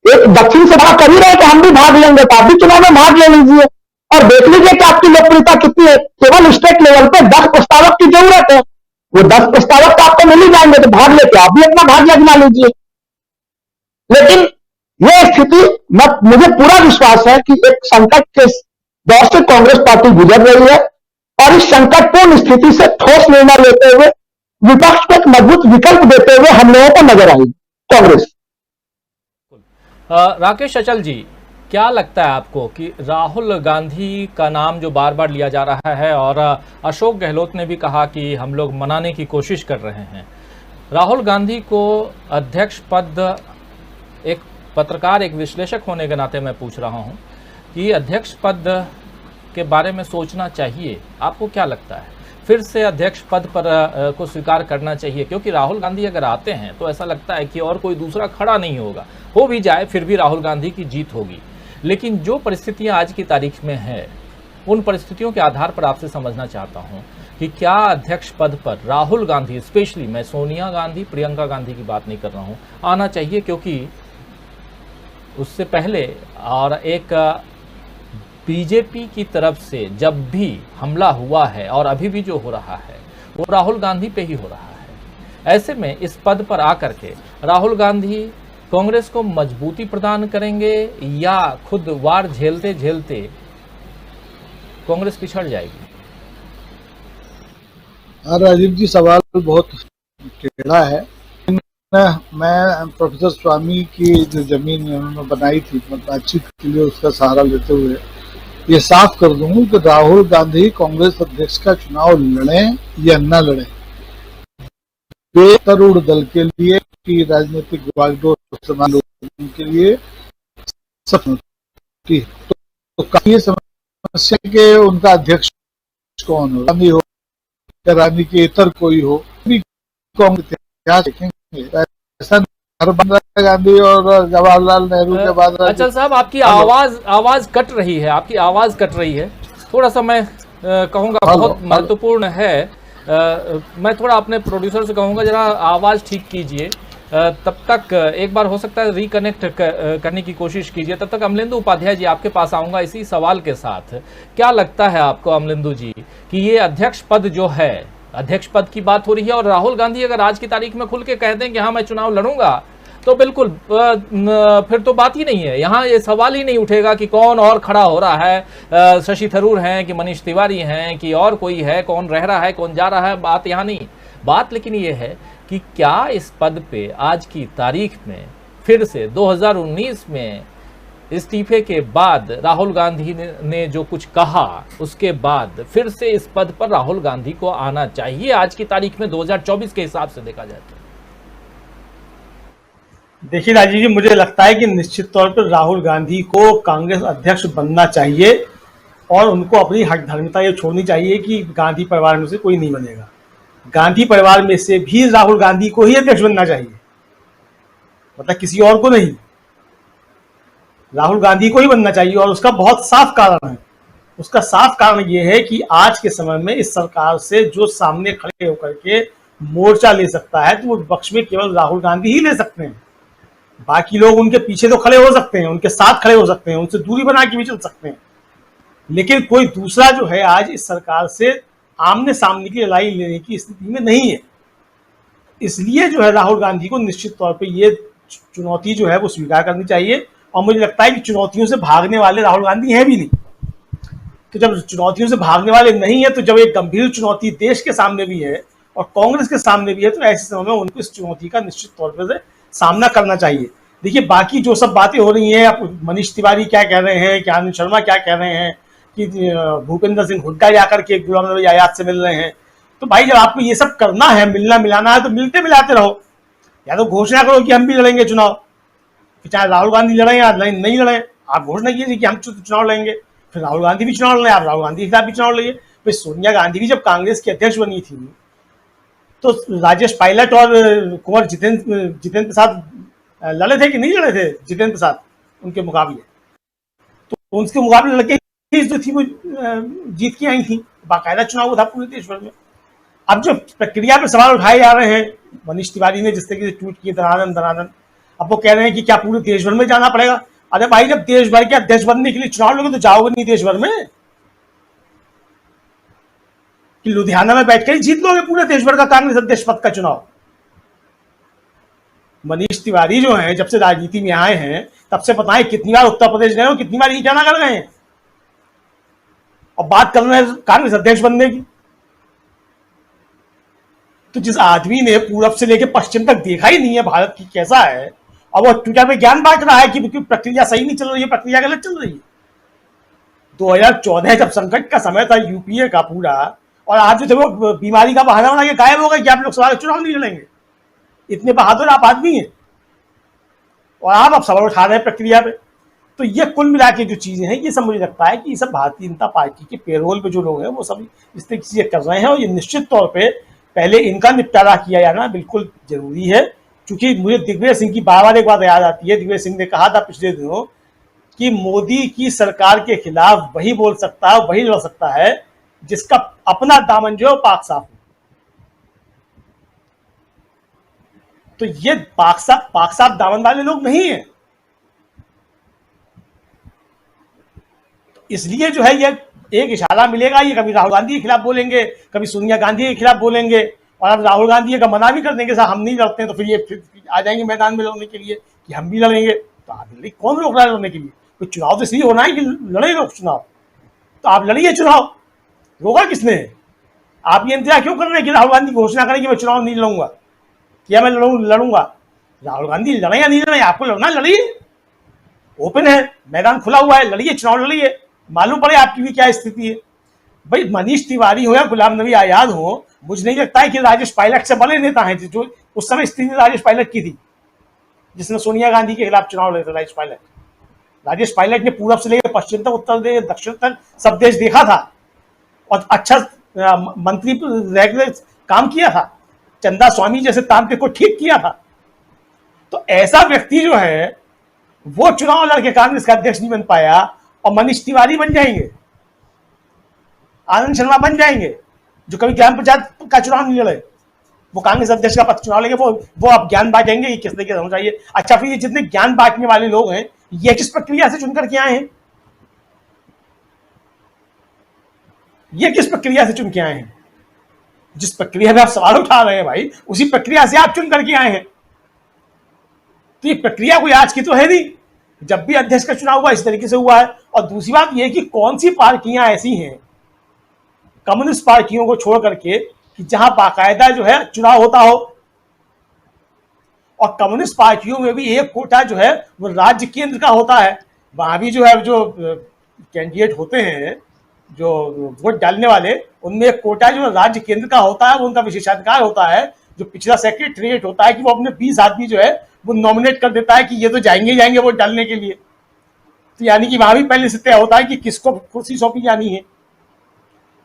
एक दक्षिण से बड़ा कर ही रहे कि हम भी भाग लेंगे, तो आप भी चुनाव में भाग ले लीजिए और देख लीजिए कि आपकी लोकप्रियता कितनी है। केवल स्टेट लेवल पे 10 प्रस्तावक की जरूरत है, वो 10 प्रस्तावक तो आपको मिल ही जाएंगे, तो भाग लेके आप भी अपना भाग्य आजमा लीजिए। लेकिन यह स्थिति मुझे पूरा विश्वास है कि एक संकट के दौर से कांग्रेस पार्टी गुजर रही है और इस संकटपूर्ण स्थिति से ठोस निर्णय लेते हुए विपक्ष को एक मजबूत विकल्प देते हुए हम लोगों को नजर आई कांग्रेस। राकेश अचल जी, क्या लगता है आपको कि राहुल गांधी का नाम जो बार बार लिया जा रहा है और अशोक गहलोत ने भी कहा कि हम लोग मनाने की कोशिश कर रहे हैं, राहुल गांधी को अध्यक्ष पद, एक पत्रकार एक विश्लेषक होने के नाते मैं पूछ रहा हूं कि अध्यक्ष पद के बारे में सोचना चाहिए? आपको क्या लगता है, फिर से अध्यक्ष पद पर को स्वीकार करना चाहिए? क्योंकि राहुल गांधी अगर आते हैं तो ऐसा लगता है कि और कोई दूसरा खड़ा नहीं होगा, हो भी जाए फिर भी राहुल गांधी की जीत होगी। लेकिन जो परिस्थितियां आज की तारीख में है उन परिस्थितियों के आधार पर आपसे समझना चाहता हूं कि क्या अध्यक्ष पद पर राहुल गांधी, स्पेशली मैं सोनिया गांधी, प्रियंका गांधी की बात नहीं कर रहा हूं, आना चाहिए? क्योंकि उससे पहले और एक बीजेपी की तरफ से जब भी हमला हुआ है और अभी भी जो हो रहा है वो राहुल गांधी पे ही हो रहा है। ऐसे में इस पद पर आकर के राहुल गांधी कांग्रेस को मजबूती प्रदान करेंगे या खुद वार झेलते झेलते कांग्रेस पिछड़ जाएगी? राजीव जी, सवाल बहुत टेढ़ा है। मैं प्रोफेसर स्वामी की जो जमीन उन्होंने बनाई थी बातचीत के लिए, उसका सहारा लेते हुए ये साफ कर दूं कि राहुल गांधी कांग्रेस अध्यक्ष का चुनाव लड़े या न लड़े, बेतरूढ़ दल के लिए कि राजनीतिक बागडोर लोगों के लिए सब तो काफी समस्या के उनका अध्यक्ष कौन हो, गांधी हो या रानी के इतर कोई हो, कांग्रेस इतिहास देखेंगे ऐसा गांधी और जवाहरलाल नेहरू के बाद। अचल साहब, आपकी आवाज कट रही है, आपकी आवाज कट रही है, थोड़ा सा मैं कहूँगा बहुत महत्वपूर्ण है। मैं थोड़ा अपने प्रोड्यूसर से कहूँगा जरा आवाज ठीक कीजिए, तब तक एक बार हो सकता है रिकनेक्ट करने की कोशिश कीजिए। तब तक अमलेंदु उपाध्याय जी आपके पास आऊँगा इसी सवाल के साथ। क्या लगता है आपको अमलेंदु जी कि ये अध्यक्ष पद जो है, अध्यक्ष पद की बात हो रही है और राहुल गांधी अगर आज की तारीख में खुल के कह दें कि हाँ मैं चुनाव लड़ूंगा, तो बिल्कुल फिर तो बात ही नहीं है, यहाँ ये सवाल ही नहीं उठेगा कि कौन और खड़ा हो रहा है, शशि थरूर हैं कि मनीष तिवारी हैं कि और कोई है, कौन रह रहा है कौन जा रहा है, बात यहाँ नहीं। बात लेकिन ये है कि क्या इस पद पे आज की तारीख में फिर से 2019 में इस्तीफे के बाद राहुल गांधी ने जो कुछ कहा उसके बाद फिर से इस पद पर राहुल गांधी को आना चाहिए आज की तारीख में 2024 के हिसाब से देखा जाए तो? देखिए राजीव जी, मुझे लगता है कि निश्चित तौर पर राहुल गांधी को कांग्रेस अध्यक्ष बनना चाहिए और उनको अपनी हठधर्मिता ये छोड़नी चाहिए कि गांधी परिवार में से कोई नहीं बनेगा। गांधी परिवार में से भी राहुल गांधी को ही अध्यक्ष बनना चाहिए, मतलब किसी और को नहीं, राहुल गांधी को ही बनना चाहिए। और उसका बहुत साफ कारण है। उसका साफ कारण ये है कि आज के समय में इस सरकार से जो सामने खड़े होकर के मोर्चा ले सकता है तो वो विपक्ष में केवल राहुल गांधी ही ले सकते हैं। बाकी लोग उनके पीछे तो खड़े हो सकते हैं, उनके साथ खड़े हो सकते हैं, उनसे दूरी बना के भी चल सकते हैं, लेकिन कोई दूसरा जो है आज इस सरकार से आमने सामने की लड़ाई लेने की स्थिति में नहीं है। इसलिए जो है राहुल गांधी को निश्चित तौर पे ये चुनौती जो है वो स्वीकार करनी चाहिए। और मुझे लगता है कि चुनौतियों से भागने वाले राहुल गांधी हैं भी नहीं। तो जब चुनौतियों से भागने वाले नहीं है, तो जब एक गंभीर चुनौती देश के सामने भी है और कांग्रेस के सामने भी है, तो ऐसे समय में उनको इस चुनौती का निश्चित तौर पर सामना करना चाहिए। देखिए, बाकी जो सब बातें हो रही हैं, मनीष तिवारी क्या कह रहे हैं, कि आनंद शर्मा क्या कह रहे हैं, कि भूपेंद्र सिंह हुड्डा जाकर के गुलाम नबी आजाद से मिल रहे हैं, तो भाई जब आपको ये सब करना है, मिलना मिलाना है, तो मिलते मिलाते रहो। या तो घोषणा करो कि हम भी लड़ेंगे चुनाव, चाहे राहुल गांधी लड़े या नहीं लड़े, आप घोषणा कीजिए कि हम चुनाव लड़ेंगे, फिर राहुल गांधी भी चुनाव लड़े, आप राहुल गांधी के खिलाफ भी चुनाव लड़िए। फिर सोनिया गांधी भी जब कांग्रेस की अध्यक्ष बनी थी तो राजेश पायलट और कुंवर जितेंद्र प्रसाद लड़े थे कि नहीं लड़े थे? जितेंद्र प्रसाद उनके मुकाबले, तो उनके मुकाबले लड़के जो थी वो जीत के आई थी, बाकायदा चुनाव था पूरे देश भर में। अब जो प्रक्रिया पर सवाल उठाए जा रहे हैं, मनीष तिवारी ने जिस तरीके से ट्वीट किए दनादन, अब वो कह रहे हैं कि क्या पूरे देश भर में जाना पड़ेगा। अरे भाई, जब देश भर के अध्यक्ष बनने के लिए चुनाव लोगे तो जाओगे नहीं देश भर में, कि लुधियाना में बैठकर ही जीत लोगे पूरे देश भर का कांग्रेस अध्यक्ष पद का चुनाव। मनीष तिवारी जो हैं, जब से राजनीति में आए हैं तब से पता है कितनी बार उत्तर प्रदेश गए हो, कितनी बार ईटानगर गए हैं, और बात कर रहे हैं कांग्रेस अध्यक्ष बनने की। तो जिस आदमी ने पूरब से लेकर पश्चिम तक देखा ही नहीं है भारत की कैसा है, और वो ट्विटर पे ज्ञान बांट रहा है कि प्रक्रिया सही नहीं चल रही है, प्रक्रिया गलत चल रही है। 2014 जब संकट का समय था यूपीए का पूरा, और आज जो थे वो बीमारी का बहाना बना के गायब हो गए कि आप लोकसभा के चुनाव नहीं लड़ेंगे। इतने बहादुर आप आदमी हैं और आप अब सवाल उठा रहे हैं प्रक्रिया पे। तो ये कुल मिला के जो चीजें हैं, ये सब मुझे लगता है कि ये सब भारतीय जनता पार्टी के पेरोल पे जो लोग हैं वो सब इस तरह की चीजें कर रहे हैं, और ये निश्चित तौर पे पहले इनका निपटारा किया जाना बिल्कुल जरूरी है। क्योंकि मुझे दिग्विजय सिंह की बार बार एक बात याद आती है। दिग्विजय सिंह ने कहा था पिछले दिनों कि मोदी की सरकार के खिलाफ वही बोल सकता है, वही लड़ सकता है जिसका अपना दामन जो है पाक साफ हो। तो ये पाक साफ दामन वाले लोग नहीं है। इसलिए जो है ये एक इशारा मिलेगा, ये कभी राहुल गांधी के खिलाफ बोलेंगे, कभी सोनिया गांधी के खिलाफ बोलेंगे, और अब राहुल गांधी का मना भी कर देंगे साहब हम नहीं लड़ते हैं, तो फिर ये आ जाएंगे मैदान में लड़ने के लिए कि हम भी लड़ेंगे। तो आप कौन रोक रहा है लड़ने के लिए? कोई चुनाव तो इसलिए होना है कि लड़े लोग चुनाव, तो आप लड़िए चुनाव, रोका किसने? आप ये इंतजार क्यों कर रहे हैं कि राहुल गांधी घोषणा करें कि मैं चुनाव नहीं लड़ूंगा, या मैं लड़ूंगा? राहुल गांधी लड़े या नहीं लड़े, आपको लड़ना लड़िए, ओपन है, मैदान खुला हुआ है, लड़िए, चुनाव लड़िए, मालूम पड़े आपकी भी क्या स्थिति है। भाई मनीष तिवारी हो या गुलाम नबी आजाद हो, मुझे नहीं लगता है कि राजेश पायलट से बड़े नेता हैं। जो उस समय स्थिति राजेश पायलट की थी, जिसने सोनिया गांधी के खिलाफ चुनाव लड़े थे, राजेश पायलट ने पूरब से लेकर पश्चिम तक, उत्तर देश, दक्षिण तक सब देश देखा था और अच्छा मंत्री रह काम किया था, चंदा स्वामी जैसे तांत्रिक को ठीक किया था। तो ऐसा व्यक्ति जो है वो चुनाव लड़के कांग्रेस का अध्यक्ष नहीं बन पाया, और मनीष तिवारी बन जाएंगे, आनंद शर्मा बन जाएंगे, जो कभी ग्राम पंचायत का चुनाव नहीं लड़े, वो कांग्रेस अध्यक्ष का पद चुनाव लेंगे। वो अब ज्ञान बांटेंगे कि किस तरीके से होना चाहिए। अच्छा, फिर ये जितने ज्ञान बांटने वाले लोग हैं, ये किस प्रक्रिया से चुनकर के आए हैं? ये किस प्रक्रिया से चुन के आए हैं? जिस प्रक्रिया में आप सवाल उठा रहे हैं भाई, उसी प्रक्रिया से आप चुन करके आए हैं। तो ये प्रक्रिया कोई आज की तो है नहीं, जब भी अध्यक्ष का चुनाव हुआ इस तरीके से हुआ है। और दूसरी बात यह कि कौन सी पार्टियां ऐसी हैं कम्युनिस्ट पार्टियों को छोड़ करके कि जहां बाकायदा जो है चुनाव होता हो, और कम्युनिस्ट पार्टियों में भी एक कोटा जो है वो राज्य केंद्र का होता है। वहां भी जो है जो कैंडिडेट होते हैं, जो वोट डालने वाले, उनमें एक कोटा जो राज्य केंद्र का होता है, वो उनका विशेषाधिकार होता है। जो पिछला सेक्रेटरीट होता है कि वो अपने 20 आदमी जो है वो नॉमिनेट कर देता है कि ये तो जाएंगे ही जाएंगे वोट डालने के लिए। तो यानी कि वहां भी पहले से तय होता है कि किसको कुर्सी सौंपी जानी है।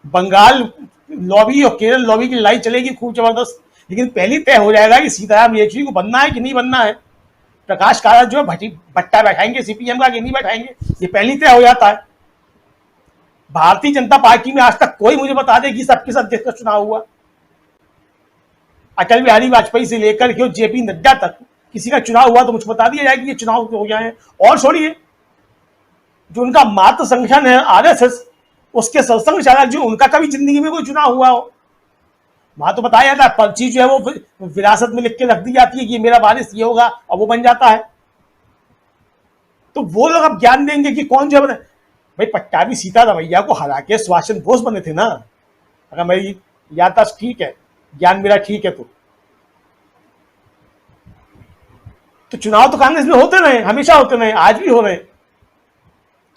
बंगाल लॉबी और केरल लॉबी की लड़ाई चलेगी खूब जबरदस्त, लेकिन पहले तय हो जाएगा कि सीताराम येचुरी को बनना है कि नहीं बनना है। प्रकाश काराट जो है भट्टा बैठाएंगे सीपीएम का कि नहीं बैठाएंगे, ये पहले तय हो जाता है। भारतीय जनता पार्टी में आज तक कोई मुझे बता दे कि सबके साथ अध्यक्ष का चुनाव हुआ। अटल बिहारी वाजपेयी से लेकर के जेपी नड्डा तक किसी का चुनाव हुआ तो मुझे बता दिया जाए कि ये चुनाव हो गया है। और छोड़िए, जो उनका मातृ संगठन है आरएसएस, उसके सरसंघ चालक जो, उनका कभी जिंदगी में कोई चुनाव हुआ हो? वहां तो बताया जाता है, पर्ची जो है वो विरासत में लिख के रख दी जाती है कि ये मेरा वारिस ये होगा, और वो बन जाता है। तो वो लोग अब ज्ञान देंगे कि कौन जो है। भाई पट्टाभी सीतारमैया को हरा के सुभाष चंद्र बोस बने थे ना, अगर मेरी याददाश्त ठीक है, ज्ञान मेरा ठीक है तो चुनाव तो कांग्रेस में होते रहे, हमेशा होते रहे, आज भी हो रहे।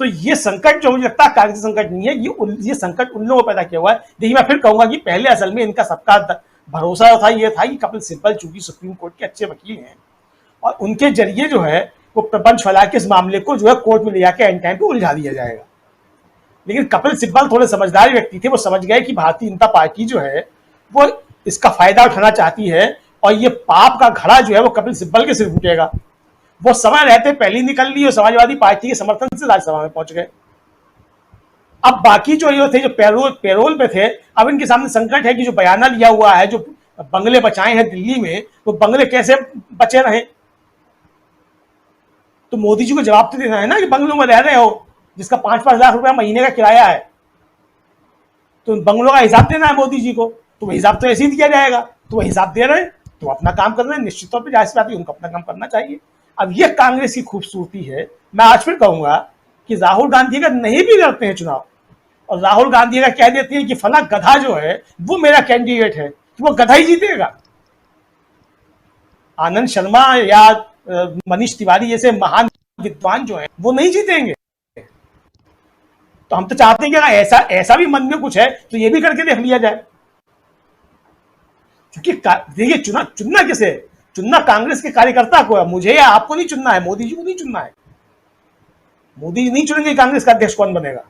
तो ये संकट जो मुझे लगता है कांग्रेस संकट नहीं है, ये संकट उन लोगों को पैदा किया हुआ है। देखिए, मैं फिर कहूंगा कि पहले असल में इनका सबका भरोसा था, ये था कि कपिल सिब्बल चूंकि सुप्रीम कोर्ट के अच्छे वकील हैं और उनके जरिए जो है वो प्रपंच फैला के इस मामले को जो है कोर्ट में ले जाकर एंड टाइम पे उलझा दिया जाएगा। लेकिन कपिल सिब्बल थोड़े समझदार व्यक्ति थे, वो समझ गए कि भारतीय जनता पार्टी जो है वो इसका फायदा उठाना चाहती है और ये पाप का घड़ा जो है वो कपिल सिब्बल के सिर फूटेगा। वो समय रहते पहले निकल ली और समाजवादी पार्टी के समर्थन से राज्यसभा में पहुंच गए। अब बाकी जो ये थे, जो पैरोल पे थे, अब इनके सामने संकट है कि जो बयाना लिया हुआ है, जो बंगले बचाए हैं दिल्ली में, वो बंगले कैसे बचे रहे। तो मोदी जी को जवाब तो देना है ना कि बंगलों में रह रहे हो जिसका 5-5 लाख रुपया महीने का किराया है, तो बंगलों का हिसाब देना है मोदी जी को। तो वह हिसाब तो ऐसे ही दिया जाएगा, तो वह हिसाब दे रहे हैं, तो अपना काम कर रहे हैं। निश्चित तौर पर जाहिर सी बात है उनको अपना काम करना चाहिए। अब यह कांग्रेस की खूबसूरती है। मैं आज फिर कहूंगा कि राहुल गांधी अगर नहीं भी लड़ते हैं चुनाव, और राहुल गांधी अगर कह देते हैं कि फला गधा जो है वो मेरा कैंडिडेट है, तो वो गधा ही जीतेगा। आनंद शर्मा या मनीष तिवारी जैसे महान विद्वान जो है वो नहीं जीतेंगे। तो हम तो चाहते हैं कि अगर ऐसा भी मन में कुछ है तो ये भी करके देख लिया जाए। क्योंकि देखिए, चुनना किसे, चुनना कांग्रेस के कार्यकर्ता को है। मुझे या आपको नहीं चुनना है, मोदी जी को नहीं चुनना है। मोदी जी नहीं चुनेंगे कांग्रेस का अध्यक्ष कौन बनेगा,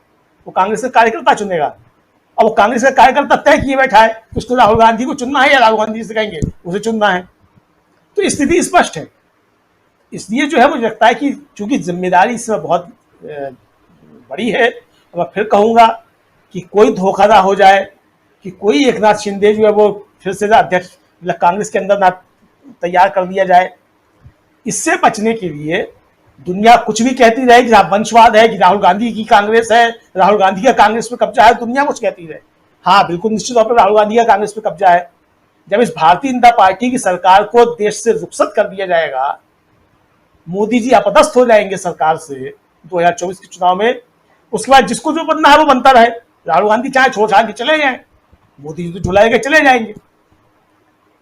वो कांग्रेस का कार्यकर्ता चुनेगा। अब वो कांग्रेस का कार्यकर्ता तय किए बैठा है उसको राहुल गांधी को चुनना है या राहुल गांधी से कहेंगे उसे चुनना है। तो स्थिति स्पष्ट है। इसलिए जो है मुझे लगता है कि चूंकि जिम्मेदारी इसमें बहुत बड़ी है, मैं फिर कहूंगा कि कोई धोखा ना हो जाए, कि कोई एकनाथ शिंदे जो है वो फिर से अध्यक्ष कांग्रेस के अंदर ना तैयार कर दिया जाए। इससे बचने के लिए दुनिया कुछ भी कहती रहे कि वंशवाद है, कि राहुल गांधी की कांग्रेस है, राहुल गांधी का कांग्रेस पे कब्जा है, दुनिया कुछ कहती रहे। हाँ बिल्कुल, निश्चित तौर पर राहुल गांधी का कांग्रेस पे कब्जा है। जब इस भारतीय जनता पार्टी की सरकार को देश से रुखसत कर दिया जाएगा, मोदी जी अपदस्थ हो जाएंगे सरकार से 2024 के चुनाव में, उसके बाद जिसको जो बनना है वो बनता रहे। राहुल गांधी चाहे छोड़ छाड़ के चले जाएं, मोदी जी तो झुलाए के चले जाएंगे।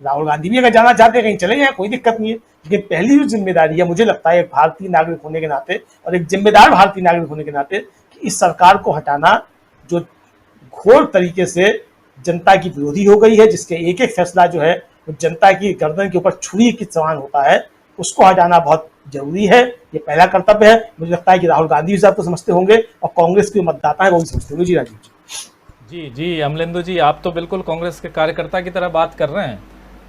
राहुल गांधी भी अगर जाना चाहते हैं कहीं चले जाएं, कोई दिक्कत नहीं है। लेकिन पहली जो जिम्मेदारी है, मुझे लगता है एक भारतीय नागरिक होने के नाते और एक जिम्मेदार भारतीय नागरिक होने के नाते, कि इस सरकार को हटाना जो घोर तरीके से जनता की विरोधी हो गई है, जिसके एक एक फैसला जो है वो जनता की गर्दन के ऊपर छुरी के समान होता है, उसको हटाना बहुत जरूरी है। ये पहला कर्तव्य है। मुझे लगता है कि राहुल गांधी साहब तो समझते होंगे और कांग्रेस के मतदाता है वो भी समझते होंगे। जी राजीव जी। जी अमलेंदु जी, आप तो बिल्कुल कांग्रेस के कार्यकर्ता की तरह बात कर रहे हैं,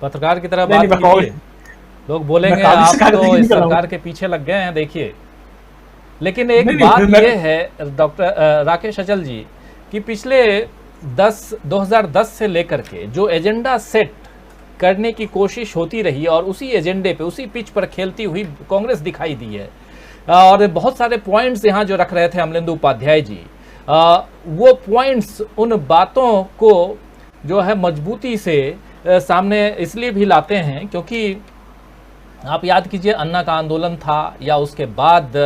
पत्रकार की तरह बात कीजिए। लोग बोलेंगे आप तो इस सरकार के पीछे लग गए हैं। देखिए, लेकिन एक बात यह है डॉक्टर राकेश अचल जी, कि पिछले 2010 से लेकर के जो एजेंडा सेट करने की कोशिश होती रही और उसी एजेंडे पे, उसी पिच पर खेलती हुई कांग्रेस दिखाई दी है। और बहुत सारे पॉइंट्स यहाँ जो रख रहे थे अमलेंदु उपाध्याय जी, वो पॉइंट्स उन बातों को जो है मजबूती से सामने इसलिए भी लाते हैं क्योंकि आप याद कीजिए, अन्ना का आंदोलन था या उसके बाद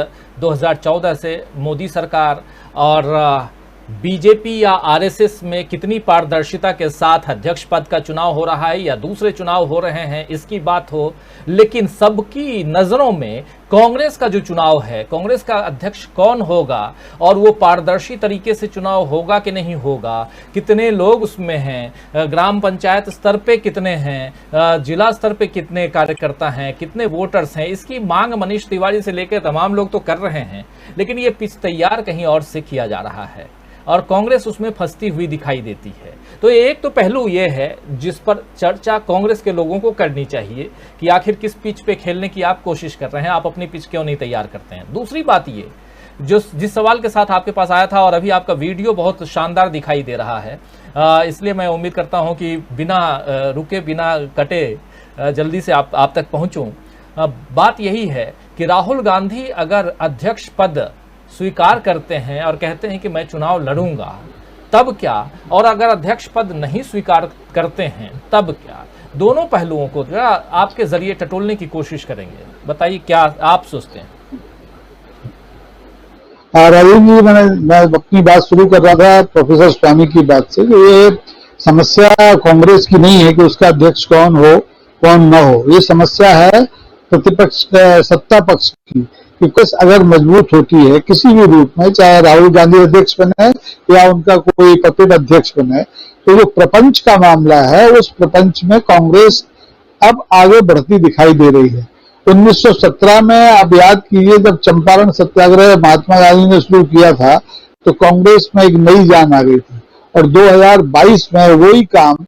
2014 से मोदी सरकार और बीजेपी या आरएसएस में कितनी पारदर्शिता के साथ अध्यक्ष पद का चुनाव हो रहा है या दूसरे चुनाव हो रहे हैं, इसकी बात हो, लेकिन सबकी नज़रों में कांग्रेस का जो चुनाव है, कांग्रेस का अध्यक्ष कौन होगा और वो पारदर्शी तरीके से चुनाव होगा कि नहीं होगा, कितने लोग उसमें हैं, ग्राम पंचायत स्तर पे कितने हैं, जिला स्तर पे कितने कार्यकर्ता हैं, कितने वोटर्स हैं, इसकी मांग मनीष तिवारी से लेकर तमाम लोग तो कर रहे हैं, लेकिन ये पिच तैयार कहीं और से किया जा रहा है और कांग्रेस उसमें फंसती हुई दिखाई देती है। तो एक तो पहलू ये है जिस पर चर्चा कांग्रेस के लोगों को करनी चाहिए कि आखिर किस पिच पे खेलने की आप कोशिश कर रहे हैं, आप अपनी पिच क्यों नहीं तैयार करते हैं। दूसरी बात ये, जिस सवाल के साथ आपके पास आया था और अभी आपका वीडियो बहुत शानदार दिखाई दे रहा है, इसलिए मैं उम्मीद करता हूँ कि बिना रुके बिना कटे जल्दी से आप तक पहुँचूँ। बात यही है कि राहुल गांधी अगर अध्यक्ष पद स्वीकार करते हैं और कहते हैं कि मैं चुनाव लड़ूंगा, तब क्या, और अगर अध्यक्ष पद नहीं स्वीकार करते हैं तब क्या, दोनों पहलुओं को आपके जरिए टटोलने की कोशिश करेंगे। बताइए क्या आप सोचते हैं। राजीव जी, मैं अपनी बात शुरू कर रहा था प्रोफेसर स्वामी की बात से कि ये समस्या कांग्रेस की नहीं है कि उसका अध्यक्ष कौन हो कौन न हो, ये समस्या है प्रतिपक्ष सत्ता पक्ष की। कांग्रेस अगर मजबूत होती है किसी भी रूप में, चाहे राहुल गांधी अध्यक्ष बने या उनका कोई पतित अध्यक्ष बने, तो जो प्रपंच का मामला है उस प्रपंच में कांग्रेस अब आगे बढ़ती दिखाई दे रही है। 1917 में आप याद कीजिए, जब चंपारण सत्याग्रह महात्मा गांधी ने शुरू किया था तो कांग्रेस में एक नई जान आ गई थी, और 2022 में वही काम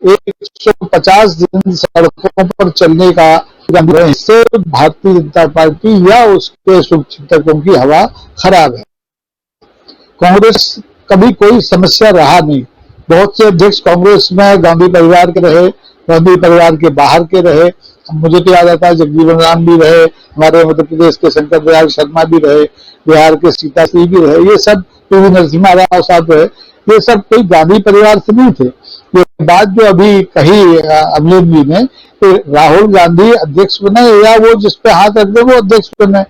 150 दिन सड़कों पर चलने का इससे भारतीय जनता पार्टी या उसके शुभचिंतकों की हवा खराब है। कांग्रेस कभी कोई समस्या रहा नहीं। बहुत से अध्यक्ष कांग्रेस में गांधी परिवार के रहे, गांधी परिवार के बाहर के रहे। मुझे तो याद आता है जगजीवन राम भी रहे, हमारे मध्य प्रदेश के शंकर दयाल शर्मा भी रहे, बिहार के सीताश्री भी रहे, ये सब पीवी नरसिम्हा राव साहब रहे, ये सब कोई गांधी परिवार से नहीं थे। ये बात जो अभी कही अमलेन जी ने, तो राहुल गांधी अध्यक्ष बने या वो जिस पे हाथ रख दे वो अध्यक्ष बने,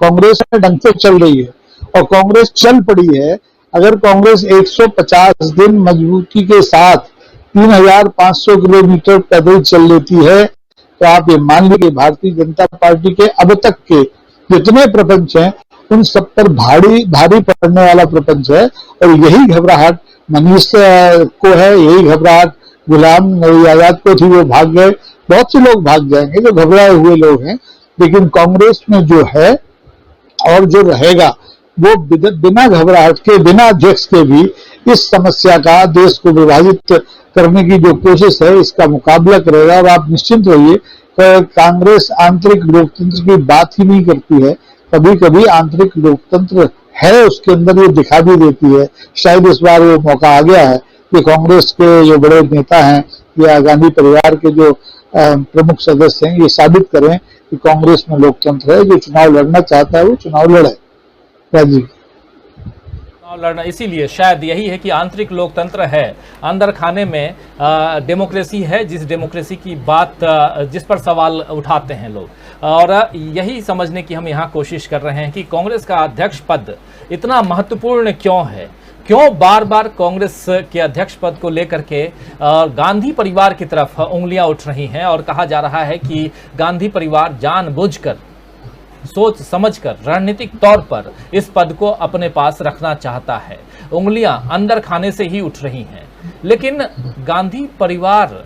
कांग्रेस में ढंग से चल रही है और कांग्रेस चल पड़ी है। अगर कांग्रेस 150 दिन मजबूती के साथ 3500 किलोमीटर पैदल चल लेती है तो आप ये मान लीजिए भारतीय जनता पार्टी के अब तक के जितने प्रपंच हैं उन सब पर भारी पड़ने वाला प्रपंच है। और यही घबराहट मनीष को है, यही घबराहट गुलाम नबी आजाद को थी, वो भाग गए। बहुत से लोग भाग जाएंगे जो घबराए हुए लोग हैं, लेकिन कांग्रेस में जो है और जो रहेगा वो बिना घबराहट के, बिना अध्यक्ष के भी इस समस्या का, देश को विभाजित करने की जो कोशिश है, इसका मुकाबला करेगा। और आप निश्चिंत रहिए, कांग्रेस आंतरिक लोकतंत्र की बात ही नहीं करती है, कभी कभी आंतरिक लोकतंत्र है उसके अंदर, ये दिखा भी देती है। शायद इस बार वो मौका आ गया है कि कांग्रेस के जो बड़े नेता हैं या गांधी परिवार के जो प्रमुख सदस्य हैं, ये साबित करें कि कांग्रेस में लोकतंत्र है। जो चुनाव लड़ना चाहता है वो चुनाव लड़े। राजीव, चुनाव लड़ना इसीलिए शायद यही है कि आंतरिक लोकतंत्र है, अंदर खाने में डेमोक्रेसी है, जिस डेमोक्रेसी की बात, जिस पर सवाल उठाते हैं लोग। और यही समझने की हम यहाँ कोशिश कर रहे हैं कि कांग्रेस का अध्यक्ष पद इतना महत्वपूर्ण क्यों है, क्यों बार बार कांग्रेस के अध्यक्ष पद को लेकर के गांधी परिवार की तरफ उंगलियां उठ रही हैं और कहा जा रहा है कि गांधी परिवार जानबूझकर, सोच समझकर, रणनीतिक तौर पर इस पद को अपने पास रखना चाहता है। उंगलियां अंदर खाने से ही उठ रही हैं, लेकिन गांधी परिवार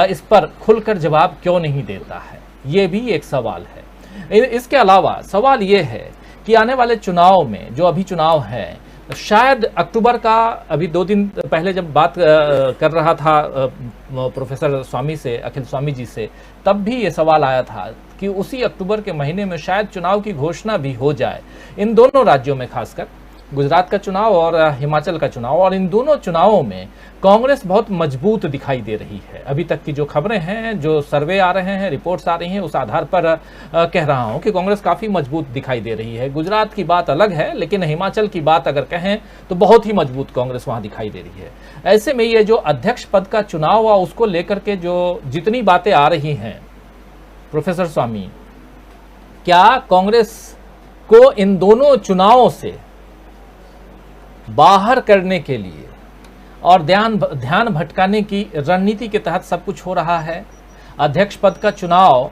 इस पर खुलकर जवाब क्यों नहीं देता है, ये भी एक सवाल है। इसके अलावा सवाल ये है कि आने वाले चुनाव में, जो अभी चुनाव है, शायद अक्टूबर का, अभी 2 दिन पहले जब बात कर रहा था प्रोफेसर स्वामी से, अखिल स्वामी जी से, तब भी ये सवाल आया था कि उसी अक्टूबर के महीने में शायद चुनाव की घोषणा भी हो जाए। इन दोनों राज्यों में, खासकर गुजरात का चुनाव और हिमाचल का चुनाव, और इन दोनों चुनावों में कांग्रेस बहुत मजबूत दिखाई दे रही है। अभी तक की जो खबरें हैं, जो सर्वे आ रहे हैं, रिपोर्ट्स आ रही हैं, उस आधार पर कह रहा हूं कि कांग्रेस काफ़ी मजबूत दिखाई दे रही है। गुजरात की बात अलग है, लेकिन हिमाचल की बात अगर कहें तो बहुत ही मजबूत कांग्रेस वहां दिखाई दे रही है। ऐसे में ये जो अध्यक्ष पद का चुनाव हुआ, उसको लेकर के जो जितनी बातें आ रही हैं, प्रोफेसर स्वामी, क्या कांग्रेस को इन दोनों चुनावों से बाहर करने के लिए और ध्यान भटकाने की रणनीति के तहत सब कुछ हो रहा है? अध्यक्ष पद का चुनाव,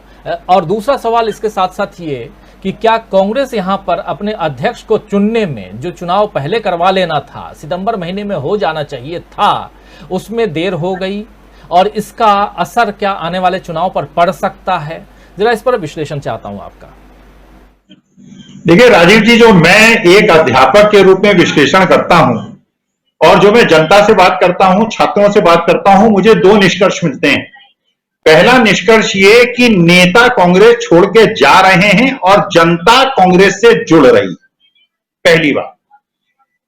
और दूसरा सवाल इसके साथ साथ ये कि क्या कांग्रेस यहां पर अपने अध्यक्ष को चुनने में, जो चुनाव पहले करवा लेना था, सितंबर महीने में हो जाना चाहिए था, उसमें देर हो गई, और इसका असर क्या आने वाले चुनाव पर पड़ सकता है? जरा इस पर विश्लेषण चाहता हूं आपका। देखिए राजीव जी, जो मैं एक अध्यापक के रूप में विश्लेषण करता हूं और जो मैं जनता से बात करता हूं, छात्रों से बात करता हूं, मुझे दो निष्कर्ष मिलते हैं। पहला निष्कर्ष ये कि नेता कांग्रेस छोड़ के जा रहे हैं और जनता कांग्रेस से जुड़ रही है, पहली बात।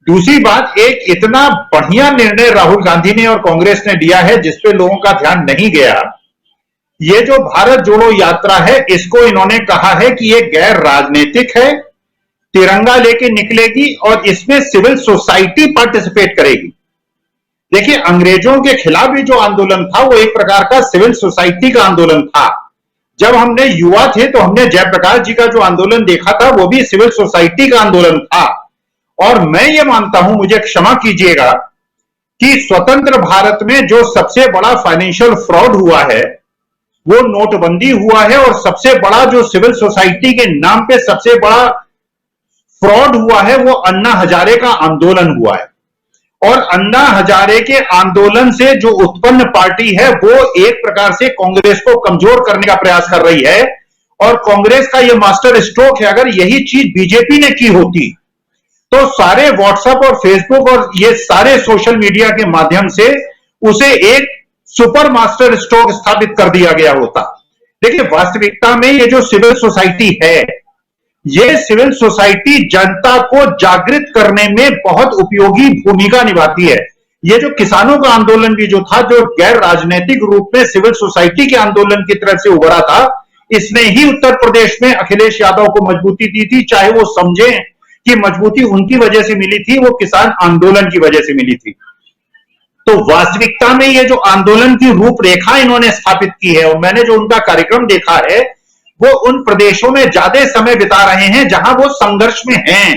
दूसरी बात, एक इतना बढ़िया निर्णय राहुल गांधी ने और कांग्रेस ने लिया है जिस पे लोगों का ध्यान नहीं गया। ये जो भारत जोड़ो यात्रा है, इसको इन्होंने कहा है कि ये गैर राजनीतिक है, तिरंगा लेके निकलेगी और इसमें सिविल सोसाइटी पार्टिसिपेट करेगी। देखिए, अंग्रेजों के खिलाफ भी जो आंदोलन था वो एक प्रकार का सिविल सोसाइटी का आंदोलन था। जब हमने युवा थे तो हमने जयप्रकाश जी का जो आंदोलन देखा था वो भी सिविल सोसाइटी का आंदोलन था। और मैं ये मानता हूं, मुझे क्षमा कीजिएगा, कि स्वतंत्र भारत में जो सबसे बड़ा फाइनेंशियल फ्रॉड हुआ है वो नोटबंदी हुआ है, और सबसे बड़ा जो सिविल सोसाइटी के नाम पे सबसे बड़ा फ्रॉड हुआ है वो अन्ना हजारे का आंदोलन हुआ है। और अन्ना हजारे के आंदोलन से जो उत्पन्न पार्टी है वो एक प्रकार से कांग्रेस को कमजोर करने का प्रयास कर रही है। और कांग्रेस का ये मास्टर स्ट्रोक है, अगर यही चीज बीजेपी ने की होती तो सारे व्हाट्सएप और फेसबुक और ये सारे सोशल मीडिया के माध्यम से उसे एक सुपर मास्टर स्ट्रोक स्थापित कर दिया गया होता। देखिए, वास्तविकता में ये जो सिविल सोसाइटी है, ये सिविल सोसाइटी जनता को जागृत करने में बहुत उपयोगी भूमिका निभाती है। ये जो किसानों का आंदोलन भी जो था, जो गैर राजनीतिक रूप में सिविल सोसाइटी के आंदोलन की तरफ से उभरा था, इसने ही उत्तर प्रदेश में अखिलेश यादव को मजबूती दी थी। चाहे वो समझे कि मजबूती उनकी वजह से मिली थी, वो किसान आंदोलन की वजह से मिली थी। तो वास्तविकता में ये जो आंदोलन की रूपरेखा इन्होंने स्थापित की है, और मैंने जो उनका कार्यक्रम देखा है, वो उन प्रदेशों में ज्यादा समय बिता रहे हैं जहां वो संघर्ष में हैं,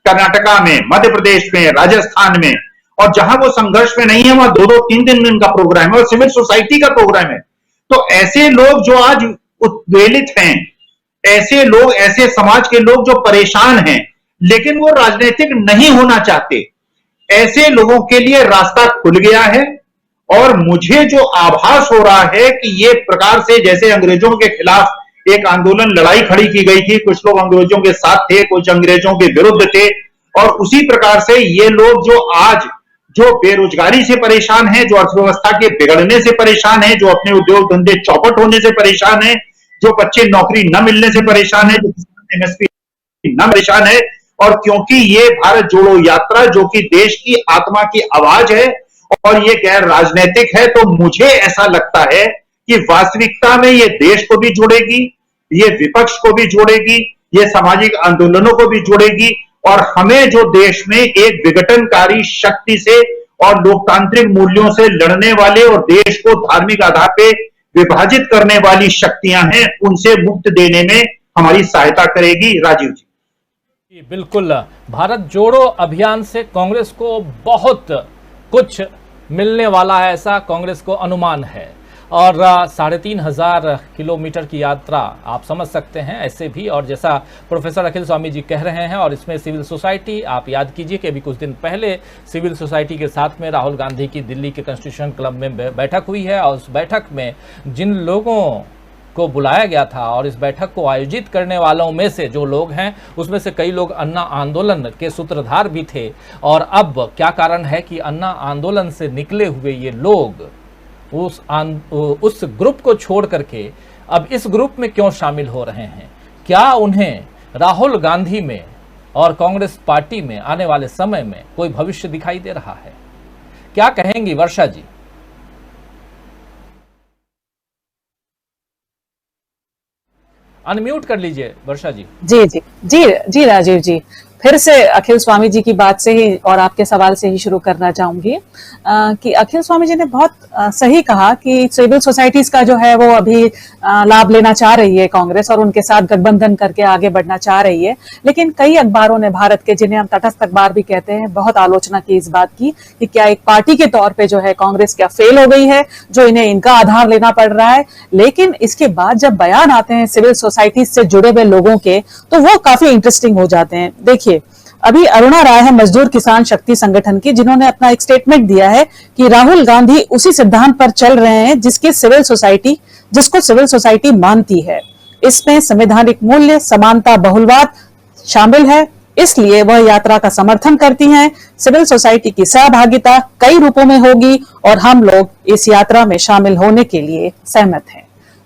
कर्नाटका में, मध्य प्रदेश में, राजस्थान में। और जहां वो संघर्ष में नहीं है वहां 2-2, 3-3 दिन का प्रोग्राम है और सिविल सोसाइटी का प्रोग्राम है। तो ऐसे लोग जो आज उद्वेलित हैं, ऐसे लोग, ऐसे समाज के लोग जो परेशान हैं लेकिन वो राजनीतिक नहीं होना चाहते, ऐसे लोगों के लिए रास्ता खुल गया है। और मुझे जो आभास हो रहा है कि ये प्रकार से जैसे अंग्रेजों के खिलाफ एक आंदोलन, लड़ाई खड़ी की गई थी, कुछ लोग अंग्रेजों के साथ थे, कुछ अंग्रेजों के विरुद्ध थे, और उसी प्रकार से ये लोग जो आज जो बेरोजगारी से परेशान हैं, जो अर्थव्यवस्था के बिगड़ने से परेशान हैं, जो अपने उद्योग धंधे चौपट होने से परेशान हैं, जो बच्चे नौकरी न मिलने से परेशान है, जो एमएसपी न परेशान है, और क्योंकि ये भारत जोड़ो यात्रा जो कि देश की आत्मा की आवाज है और ये गैर राजनीतिक है, तो मुझे ऐसा लगता है कि वास्तविकता में ये देश को भी जोड़ेगी, ये विपक्ष को भी जोड़ेगी, ये सामाजिक आंदोलनों को भी जोड़ेगी, और हमें जो देश में एक विघटनकारी शक्ति से और लोकतांत्रिक मूल्यों से लड़ने वाले और देश को धार्मिक आधार पे विभाजित करने वाली शक्तियां हैं, उनसे मुक्त देने में हमारी सहायता करेगी। राजीव जी, बिल्कुल, भारत जोड़ो अभियान से कांग्रेस को बहुत कुछ मिलने वाला है, ऐसा कांग्रेस को अनुमान है। और 3,500 किलोमीटर की यात्रा आप समझ सकते हैं ऐसे भी, और जैसा प्रोफेसर अखिल स्वामी जी कह रहे हैं, और इसमें सिविल सोसाइटी, आप याद कीजिए कि अभी कुछ दिन पहले सिविल सोसाइटी के साथ में राहुल गांधी की दिल्ली के कॉन्स्टिट्यूशन क्लब में बैठक हुई है, और उस बैठक में जिन लोगों को बुलाया गया था और इस बैठक को आयोजित करने वालों में से जो लोग हैं उसमें से कई लोग अन्ना आंदोलन के सूत्रधार भी थे। और अब क्या कारण है कि अन्ना आंदोलन से निकले हुए ये लोग उस ग्रुप को छोड़ करके अब इस ग्रुप में क्यों शामिल हो रहे हैं? क्या उन्हें राहुल गांधी में और कांग्रेस पार्टी में आने वाले समय में कोई भविष्य दिखाई दे रहा है? क्या कहेंगी वर्षा जी? अनम्यूट कर लीजिए वर्षा जी। जी जी जी जी राजीव जी, फिर से अखिल स्वामी जी की बात से ही और आपके सवाल से ही शुरू करना चाहूंगी कि अखिल स्वामी जी ने बहुत सही कहा कि सिविल सोसाइटीज का जो है वो अभी लाभ लेना चाह रही है कांग्रेस और उनके साथ गठबंधन करके आगे बढ़ना चाह रही है। लेकिन कई अखबारों ने, भारत के जिन्हें हम तटस्थ अखबार भी कहते हैं, बहुत आलोचना की इस बात की कि क्या एक पार्टी के तौर पे जो है कांग्रेस क्या फेल हो गई है, जो इन्हें इनका आधार लेना पड़ रहा है। लेकिन इसके बाद जब बयान आते हैं सिविल सोसाइटी से जुड़े हुए लोगों के, तो वो काफी इंटरेस्टिंग हो जाते हैं। देखिए, अभी अरुणा राय है मजदूर किसान शक्ति संगठन की, जिन्होंने अपना एक स्टेटमेंट दिया है कि राहुल गांधी उसी सिद्धांत पर चल रहे हैं जिसको सिविल सोसाइटी मानती है। इसमें संवैधानिक मूल्य, समानता, बहुलवाद शामिल है, इसलिए वह यात्रा का समर्थन करती हैं। सिविल सोसाइटी की सहभागिता कई रूपों में होगी और हम लोग इस यात्रा में शामिल होने के लिए सहमत हैं।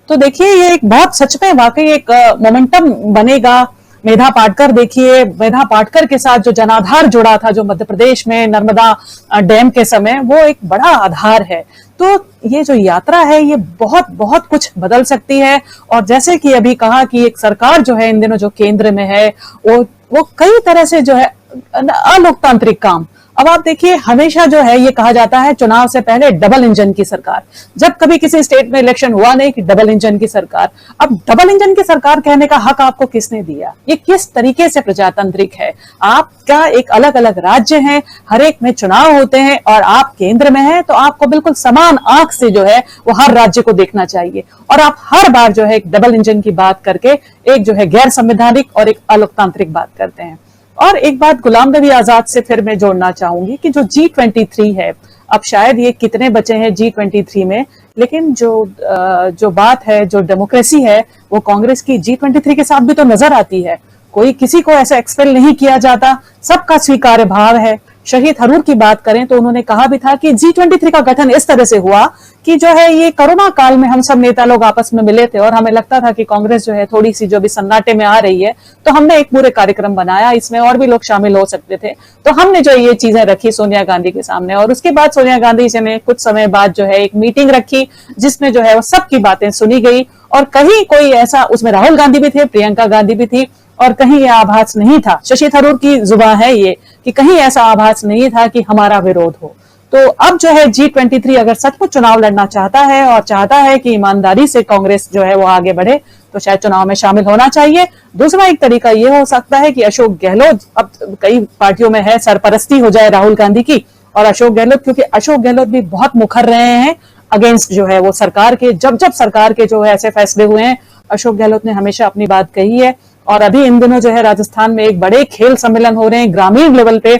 तो देखिए, ये एक बहुत सच में वाकई एक मोमेंटम बनेगा। मेधा पाटकर, देखिए मेधा पाटकर के साथ जो जनाधार जुड़ा था, जो मध्य प्रदेश में नर्मदा डैम के समय, वो एक बड़ा आधार है। तो ये जो यात्रा है ये बहुत बहुत कुछ बदल सकती है। और जैसे कि अभी कहा कि एक सरकार जो है इन दिनों जो केंद्र में है, वो कई तरह से जो है अलोकतांत्रिक काम। अब आप देखिए, हमेशा जो है ये कहा जाता है चुनाव से पहले डबल इंजन की सरकार। जब कभी किसी स्टेट में इलेक्शन हुआ नहीं कि डबल इंजन की सरकार। अब डबल इंजन की सरकार कहने का हक आपको किसने दिया? ये किस तरीके से प्रजातांत्रिक है? आप क्या, एक अलग अलग राज्य हैं, हर एक में चुनाव होते हैं और आप केंद्र में हैं, तो आपको बिल्कुल समान आंख से जो है वो हर राज्य को देखना चाहिए। और आप हर बार जो है एक डबल इंजन की बात करके एक जो है गैर संवैधानिक और एक अलोकतांत्रिक बात करते हैं। और एक बात गुलाम नबी आजाद से फिर मैं जोड़ना चाहूंगी कि जो G23 है, अब शायद ये कितने बचे हैं G23 में, लेकिन जो बात है, जो डेमोक्रेसी है, वो कांग्रेस की G23 के साथ भी तो नजर आती है। कोई किसी को ऐसा एक्सपेल नहीं किया जाता, सबका स्वीकार्य भाव है। शहीद थरूर की बात करें तो उन्होंने कहा भी था कि G23 का गठन इस तरह से हुआ कि जो है ये कोरोना काल में हम सब नेता लोग आपस में मिले थे और हमें लगता था कि कांग्रेस जो है थोड़ी सी जो भी सन्नाटे में आ रही है, तो हमने एक पूरे कार्यक्रम बनाया, इसमें और भी लोग शामिल हो सकते थे। तो हमने जो ये चीजें रखी सोनिया गांधी के सामने, और उसके बाद सोनिया गांधी जी ने कुछ समय बाद जो है एक मीटिंग रखी जिसमें जो है वो सबकी बातें सुनी गई। और कहीं कोई ऐसा, उसमें राहुल गांधी भी थे, प्रियंका गांधी भी थी, और कहीं ये आभास नहीं था, शशि थरूर की जुबान है ये, कि कहीं ऐसा आभास नहीं था कि हमारा विरोध हो। तो अब जो है G23 अगर सचमुच चुनाव लड़ना चाहता है और चाहता है कि ईमानदारी से कांग्रेस जो है वो आगे बढ़े, तो शायद चुनाव में शामिल होना चाहिए। दूसरा एक तरीका ये हो सकता है कि अशोक गहलोत, अब कई पार्टियों में है, सरपरस्ती हो जाए राहुल गांधी की, और अशोक गहलोत, क्योंकि अशोक गहलोत भी बहुत मुखर रहे हैं अगेंस्ट जो है वो सरकार के, जब सरकार के जो है ऐसे फैसले हुए हैं, अशोक गहलोत ने हमेशा अपनी बात कही है। और अभी इन दिनों जो है राजस्थान में एक बड़े खेल सम्मेलन हो रहे हैं ग्रामीण लेवल पे,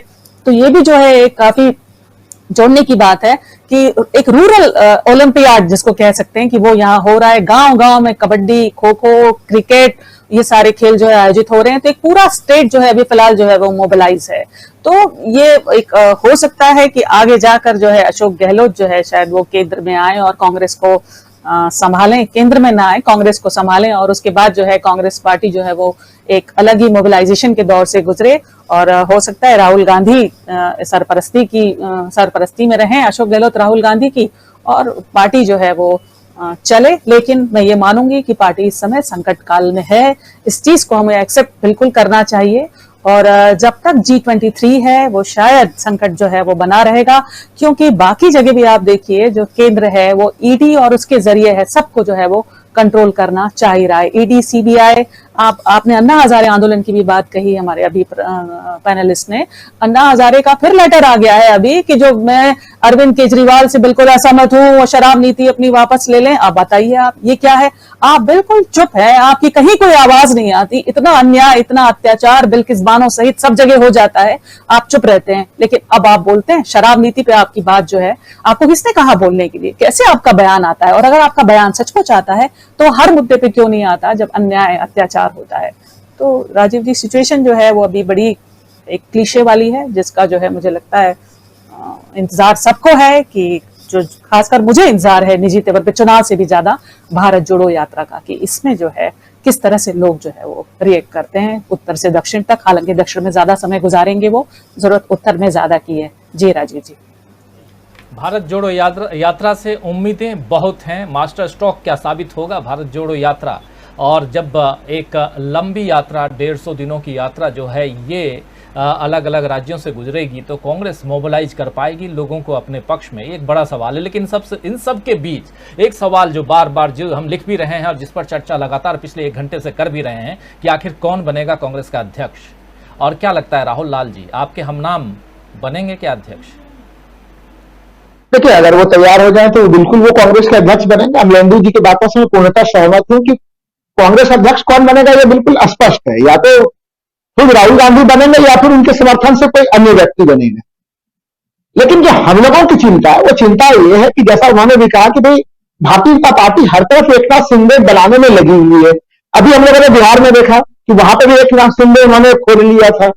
तो ये भी जो है एक काफी जोड़ने की बात है कि एक रूरल ओलंपियाड जिसको कह सकते हैं कि वो यहाँ हो रहा है। गांव-गांव में कबड्डी, खो खो, क्रिकेट, ये सारे खेल जो है आयोजित हो रहे हैं। तो एक पूरा स्टेट जो है अभी फिलहाल जो है वो मोबिलाइज है। तो ये एक हो सकता है कि आगे जाकर जो है अशोक गहलोत जो है शायद वो केंद्र में आए और कांग्रेस को संभालें, केंद्र में ना आए, कांग्रेस को संभालें, और उसके बाद जो है कांग्रेस पार्टी जो है वो एक अलग ही मोबिलाइजेशन के दौर से गुजरे। और हो सकता है राहुल गांधी सरपरस्ती में रहें, अशोक गहलोत राहुल गांधी की, और पार्टी जो है वो चले। लेकिन मैं ये मानूंगी कि पार्टी इस समय संकट काल में है, इस चीज को हमें एक्सेप्ट बिल्कुल करना चाहिए। और जब तक G23 है वो शायद संकट जो है वो बना रहेगा, क्योंकि बाकी जगह भी आप देखिए जो केंद्र है वो ईडी और उसके जरिए है सबको जो है वो कंट्रोल करना चाह रहा है। ईडी, सीबीआई, आपने अन्ना हजारे आंदोलन की भी बात कही, हमारे अभी पैनलिस्ट ने, अन्ना हजारे का फिर लेटर आ गया है अभी कि जो मैं अरविंद केजरीवाल से बिल्कुल असहमत हूं, वो शराब नीति अपनी वापस ले लें। आप बताइए, आप ये क्या है? आप बिल्कुल चुप है, आपकी कहीं कोई आवाज नहीं आती। इतना अन्याय, इतना अत्याचार बिल्किस बानो सहित सब जगह हो जाता है, आप चुप रहते हैं। लेकिन अब आप बोलते हैं शराब नीति पे, आपकी बात जो है, आपको किसने कहा बोलने के लिए? कैसे आपका बयान आता है? और अगर आपका बयान सचमुच आता है तो हर मुद्दे पे क्यों नहीं आता जब अन्याय, अत्याचार होता है? तो राजीव जी, सिचुएशन जो है वो अभी बड़ी एक क्लीशे वाली है, जिसका जो है मुझे लगता है इंतजार सबको है कि जो खासकर मुझे इंतजार है निजी तौर पे चुनाव से भी ज्यादा भारत जोड़ो यात्रा का, कि इसमें जो है किस तरह से लोग जो है वो रिएक्ट करते हैं उत्तर से दक्षिण तक। हालांकि दक्षिण में ज्यादा समय गुजारेंगे वो, जरूरत उत्तर में ज्यादा की है। जी राजीव जी। भारत जोड़ो यात्रा से उम्मीदें बहुत हैं। मास्टर स्ट्रोक क्या साबित होगा भारत जोड़ो यात्रा? और जब एक लंबी यात्रा, 150 दिनों की यात्रा जो है ये अलग अलग राज्यों से गुजरेगी तो कांग्रेस मोबिलाइज कर पाएगी लोगों को अपने पक्ष में, एक बड़ा सवाल है। लेकिन इन सब के बीच एक सवाल जो बार बार जो हम लिख भी रहे हैं और जिस पर चर्चा लगातार पिछले 1 घंटे से कर भी रहे हैं कि आखिर कौन बनेगा कांग्रेस का अध्यक्ष, और क्या लगता है राहुल लाल जी, आपके हमनाम बनेंगे क्या अध्यक्ष? देखिए, अगर वो तैयार हो जाए तो बिल्कुल वो कांग्रेस के अध्यक्ष बनेंगे। अमलेंदु जी की बातों से मैं पूर्णतः सहमत हूं कि कांग्रेस अध्यक्ष कौन बनेगा ये बिल्कुल स्पष्ट है, या तो खुद राहुल गांधी बनेंगे या फिर उनके समर्थन से कोई अन्य व्यक्ति बनेगा। लेकिन जो हम लोगों की चिंता है वो चिंता ये है कि जैसा उन्होंने भी कहा कि भाई भारतीय जनता पार्टी हर तरफ एकनाथ शिंदे बनाने में लगी हुई है। अभी हम लोगों ने बिहार में देखा कि वहां पर भी एकनाथ शिंदे उन्होंने खोल लिया था।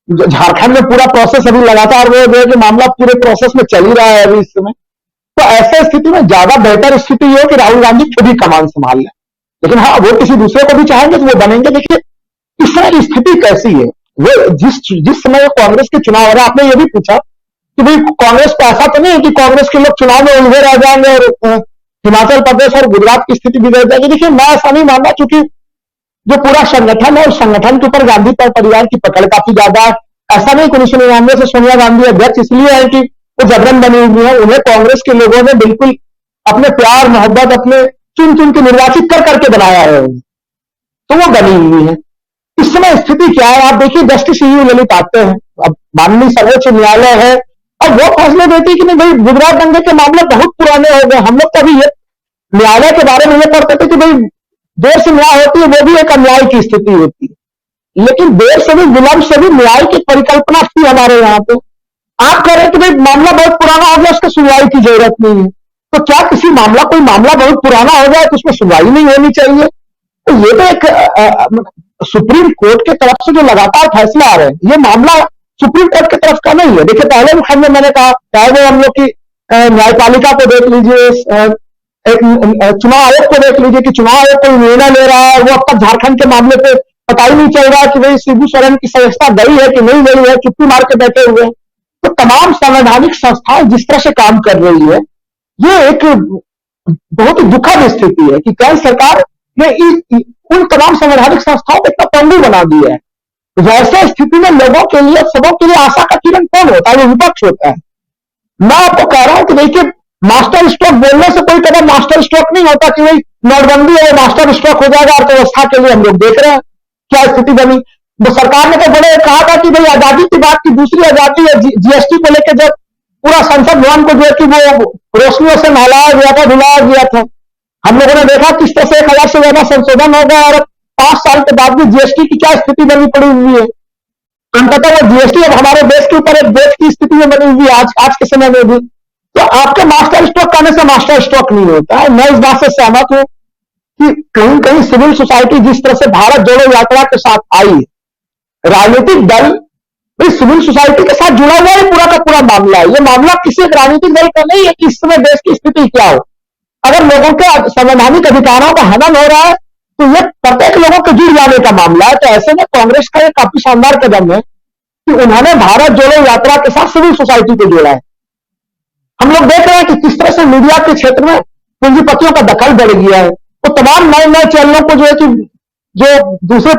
झारखंड में पूरा प्रोसेस अभी लगातार वो जो है कि मामला पूरे प्रोसेस में चल ही रहा है अभी इस समय। तो ऐसे स्थिति में ज्यादा बेहतर स्थिति ये हो कि राहुल गांधी खुद ही कमान संभाल लें। लेकिन हाँ, वो किसी दूसरे को भी चाहेंगे तो वो बनेंगे। देखिए, इस समय की स्थिति कैसी है, वो जिस समय कांग्रेस के चुनाव हो रहा है, आपने ये भी पूछा कि भाई कांग्रेस को ऐसा तो नहीं है कि कांग्रेस के लोग चुनाव में उलझे रह जाएंगे और हिमाचल प्रदेश और गुजरात की स्थिति बिगड़ जाएगी। देखिए, मैं ऐसा नहीं मानता, क्योंकि जो पूरा संगठन है उस संगठन के ऊपर गांधी परिवार की पकड़ काफी ज्यादा है। ऐसा नहीं 1999 से सोनिया गांधी अध्यक्ष इसलिए है कि वो जबरन बनी हुई है, उन्हें कांग्रेस के लोगों ने बिल्कुल अपने प्यार मोहब्बत अपने चुन चुन के निर्वाचित कर करके बनाया है, तो वो बनी हुई है। इस समय स्थिति क्या है आप देखिए, जस्टिस यू ललित आते हैं, अब माननीय सर्वोच्च न्यायालय है और वो फैसले देती है कि नहीं भाई गुजरात दंगे के मामले बहुत पुराने हो गए। हम लोग कभी ये न्यायालय के बारे में ये पढ़ते थे कि भाई देर से न्याय होती है, वो भी एक अन्याय की स्थिति होती है। लेकिन देर से भी विलंब से भी न्याय की परिकल्पना थी हमारे यहाँ पे। आप कह रहे हैं कि भाई मामला बहुत पुराना हो गया, उसका सुनवाई की जरूरत नहीं है, तो क्या किसी कोई मामला बहुत पुराना हो जाए तो उसमें सुनवाई नहीं होनी चाहिए? तो ये तो एक सुप्रीम कोर्ट के तरफ से जो लगातार फैसले आ रहे हैं, ये मामला सुप्रीम कोर्ट की तरफ का नहीं है। देखिए, पहले भी खंड में मैंने कहा, चाहे वो हम लोग की न्यायपालिका को देख लीजिए, एक चुनाव आयोग को देख लीजिए कि चुनाव आयोग कोई निर्णय ले रहा है, वो अब तक झारखंड के मामले पे पता ही नहीं चल रहा कि भाई शिबू सोरेन की सदस्यता गई है कि नहीं गई है, चुप्पी मार के बैठे हुए। तो तमाम संवैधानिक संस्थाएं जिस तरह से काम कर रही है, ये एक बहुत ही दुखद स्थिति है कि केंद्र सरकार ने उन तमाम संवैधानिक संस्थाओं को इतना पंगु बना दिया है। वैसे स्थिति में लोगों के लिए, सबों के लिए आशा का किरण कौन होता है? वो विपक्ष होता है। मैं आपको कह रहा हूं कि देखिए, मास्टर स्ट्रोक बोलने से कोई कदम मास्टर स्ट्रोक नहीं होता कि भाई नोटबंदी है मास्टर स्ट्रोक हो जाएगा अर्थव्यवस्था के लिए। हम लोग देख रहे हैं क्या स्थिति बनी। तो सरकार ने तो बड़े कहा था कि भाई आजादी की बात की, दूसरी आजादी है जीएसटी को लेकर, जब पूरा संसद भवन को जो है कि वो रोशनियों से नहलाया गया था, धुलाया गया था। हम लोगों ने देखा किस तरह से 1000 से ज्यादा संशोधन हो गया और 5 साल के बाद भी जीएसटी की क्या स्थिति बनी पड़ी हुई है। अंततः वो जीएसटी अब हमारे देश के ऊपर एक बोझ की स्थिति में बनी हुई है आज के समय में भी। तो आपके मास्टर स्ट्रोक करने से मास्टर स्ट्रोक नहीं होता है। मैं इस बात से सहमत हूं कि कहीं कहीं सिविल सोसाइटी जिस तरह से भारत जोड़ो यात्रा के साथ आई, राजनीतिक दल इस सिविल सोसाइटी के साथ जुड़ा हुआ है, पूरा का पूरा मामला है। ये मामला किसी एक राजनीतिक दल का नहीं है कि इस समय देश की स्थिति क्या हो। अगर लोगों के संवैधानिक अधिकारों का हनन हो रहा है तो ये प्रत्येक लोगों के जुड़ जाने का मामला है। तो ऐसे में कांग्रेस का एक काफी शानदार कदम है कि उन्होंने भारत जोड़ो यात्रा के साथ सिविल सोसाइटी को जोड़ा है। हम लोग देख रहे हैं कि किस तरह से मीडिया के क्षेत्र में पूंजीपतियों का दखल बढ़ गया है। तो तमाम नए नए चैनलों को जो है कि जो दूसरे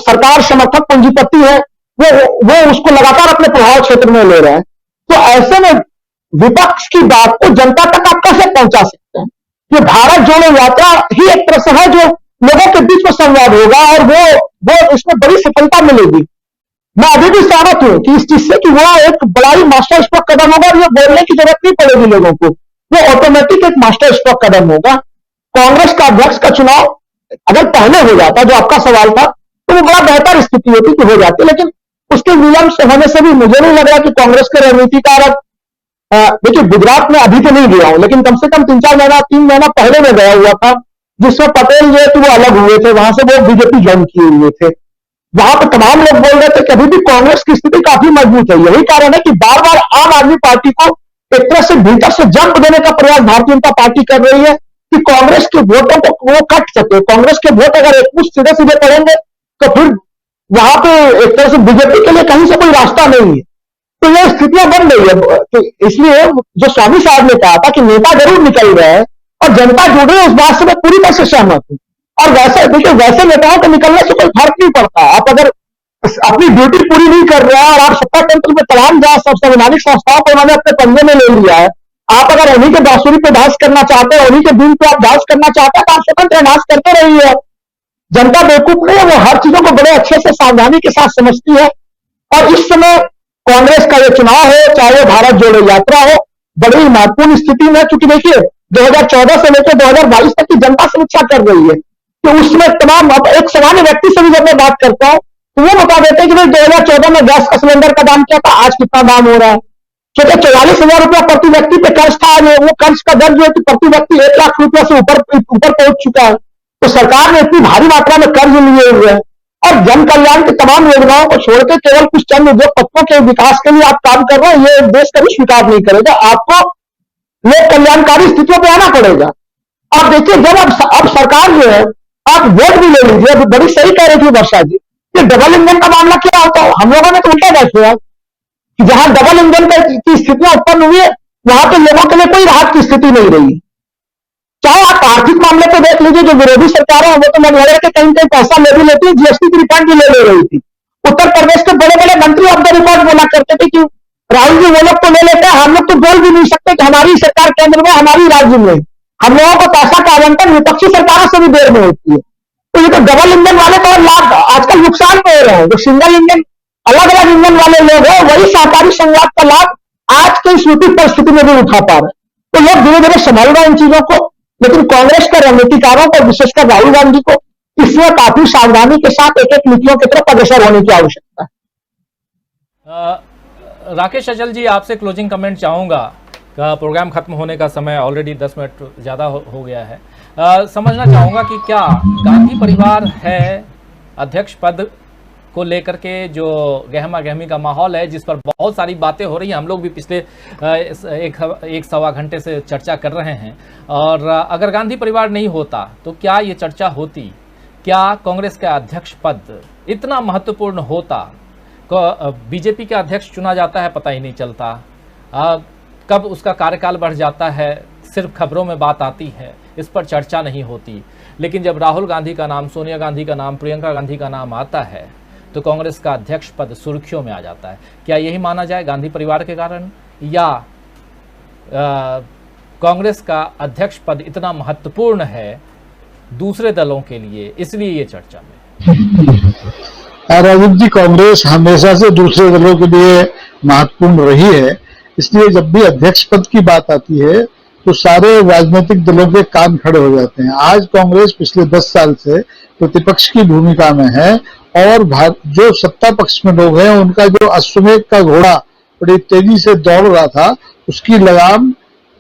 सरकार समर्थक पूंजीपति है वो उसको लगातार अपने प्रभाव क्षेत्र में ले रहे हैं। तो ऐसे में विपक्ष की बात को जनता तक आप कैसे पहुंचा सकते हैं? ये भारत जोड़ो यात्रा ही एक तरह से है जो लोगों के बीच में संवाद होगा और वो इसमें बड़ी सफलता मिलेगी। मैं अभी भी सहमत हूं कि इस चीज से कि वो एक बड़ा ही मास्टर स्ट्रोक कदम होगा और ये बोलने की जरूरत नहीं पड़ेगी लोगों को, वो ऑटोमेटिक एक मास्टर स्ट्रोक कदम होगा। कांग्रेस का अध्यक्ष का चुनाव अगर पहले हो जाता, जो आपका सवाल था, तो वो बड़ा बेहतर स्थिति होती कि हो जाती। लेकिन उसके विलंब से होने से भी मुझे नहीं लग रहा कि कांग्रेस के रणनीतिकार, देखिए गुजरात में अभी तो नहीं गया हूं लेकिन कम से कम 3 महीना पहले में गया हुआ था, जिसमें पटेल जो है कि वो अलग हुए थे, वहां से वो बीजेपी ज्वाइन किए हुए थे। वहां पर तमाम लोग बोल रहे थे कि अभी भी कांग्रेस की स्थिति काफी मजबूत है। यही कारण है कि बार बार आम आदमी पार्टी को एक तरह से भीतर से जंप देने का प्रयास भारतीय जनता पार्टी कर रही है कि कांग्रेस के वोटों को वो कट सके। कांग्रेस के वोट अगर एक मुश्त सीधे सीधे पड़ेंगे तो फिर वहां पे एक तरह से बीजेपी के लिए कहीं से कोई रास्ता नहीं है। तो ये स्थितियां बन रही है। तो इसलिए जो स्वामी साहब ने कहा था कि नेता जरूर निकल रहे हैं और जनता जुड़ रही है, उस बात से मैं पूरी तरह से सहमत हूं। और वैसे देखिए, वैसे नेताओं के निकलने से कोई फर्क नहीं पड़ता। आप अगर अपनी ड्यूटी पूरी नहीं कर रहा है और आप सत्ता तंत्र में तमाम सब संवैधानिक संस्थाओं को उन्होंने अपने पंजे में ले लिया है। आप अगर उन्हीं के बांसुरी पे डांस करना चाहते हैं, उन्हीं के दिन पे आप डांस करना चाहते हैं, तो आप स्वतंत्र डांस करते रहिए। जनता बेवकूफ नहीं है, वो हर चीजों को बड़े अच्छे से सावधानी के साथ समझती है। और इस समय कांग्रेस का ये चुनाव हो, चाहे भारत जोड़ो यात्रा हो, बड़ी महत्वपूर्ण स्थिति में, क्योंकि देखिए 2014 से लेकर 2022 तक की जनता समीक्षा कर रही है कि उसमें तमाम, एक सामान्य व्यक्ति से भी जब मैं बात करता हूं तो वो बता देते हैं कि भाई 2014 में गैस का सिलेंडर का दाम क्या था, आज कितना दाम हो रहा है। क्योंकि 44,000 रुपया प्रति व्यक्ति पे कर्ज था, वो कर्ज का दर जो है कि प्रति व्यक्ति 1 लाख रुपया से ऊपर पहुंच चुका है। तो सरकार ने इतनी भारी मात्रा में कर्ज लिए हुए हैं और जन कल्याण की तमाम योजनाओं को छोड़कर केवल कुछ चंद उद्योगपतियों के विकास के लिए आप काम कर रहे हैं, ये देश कभी स्वीकार नहीं करेगा। आपको लोक कल्याणकारी स्थितियों पर आना पड़ेगा। अब देखिए, जब अब सरकार जो है, आप वोट भी ले लीजिए, अभी बड़ी सही कह रही थी वर्षा जी, कि डबल इंजन का मामला क्या होता है। हम लोगों ने तो उल्टा बैठे हैं कि जहां डबल इंजन की स्थितियां उत्पन्न हुई है वहां पे लोगों के लिए कोई राहत की स्थिति नहीं रही। चाहे आप आर्थिक मामले पे देख लीजिए, जो विरोधी सरकारें हैं वो तो मनरेगा के कहीं कहीं पैसा ले भी लेती है, जीएसटी की रिफंड भी ले रही थी। उत्तर प्रदेश के बड़े बड़े मंत्री ऑफ द रिकॉर्ड बोला करते थे कि राहुल जी वो लोग तो ले लेते हैं, हम लोग तो बोल भी नहीं सकते कि हमारी सरकार केंद्र में, हमारी राज्य में, हम लोगों को पैसा का आवंटन विपक्षी सरकारों से भी देर में होती है। तो ये तो डबल इंजन वाले तो लाभ आजकल नुकसान में हो रहे हैं। जो सिंगल इंजन, अलग अलग इंजन वाले लोग हैं, वही सहकारी संघवाद का लाभ आज की इस विपरीत परिस्थिति में भी उठा पा रहे हैं। तो लोग धीरे धीरे संभाल रहे हैं इन चीजों को, लेकिन कांग्रेस के रणनीतिकारों को, विशेषकर राहुल गांधी को, इसमें काफी सावधानी के साथ एक एक नीतियों की तरफ अग्रसर होने की आवश्यकता है। राकेश अचल जी, आपसे क्लोजिंग कमेंट चाहूंगा। प्रोग्राम खत्म होने का समय ऑलरेडी 10 मिनट ज़्यादा हो गया है। समझना चाहूंगा कि क्या गांधी परिवार है अध्यक्ष पद को लेकर के जो गहमा गहमी का माहौल है, जिस पर बहुत सारी बातें हो रही हैं, हम लोग भी पिछले एक सवा घंटे से चर्चा कर रहे हैं। और अगर गांधी परिवार नहीं होता तो क्या ये चर्चा होती? क्या कांग्रेस का अध्यक्ष पद इतना महत्वपूर्ण होता? बीजेपी का अध्यक्ष चुना जाता है, पता ही नहीं चलता कब उसका कार्यकाल बढ़ जाता है, सिर्फ खबरों में बात आती है, इस पर चर्चा नहीं होती। लेकिन जब राहुल गांधी का नाम, सोनिया गांधी का नाम, प्रियंका गांधी का नाम आता है तो कांग्रेस का अध्यक्ष पद सुर्खियों में आ जाता है। क्या यही माना जाए गांधी परिवार के कारण, या कांग्रेस का अध्यक्ष पद इतना महत्वपूर्ण है दूसरे दलों के लिए, इसलिए ये चर्चा में? राजीव जी, कांग्रेस हमेशा से दूसरे दलों के लिए महत्वपूर्ण रही है, इसलिए जब भी अध्यक्ष पद की बात आती है तो सारे राजनीतिक दलों के कान खड़े हो जाते हैं। आज कांग्रेस पिछले 10 साल से प्रतिपक्ष की भूमिका में है और जो सत्ता पक्ष में लोग हैं उनका जो अश्वमेध का घोड़ा बड़ी तेजी से दौड़ रहा था, उसकी लगाम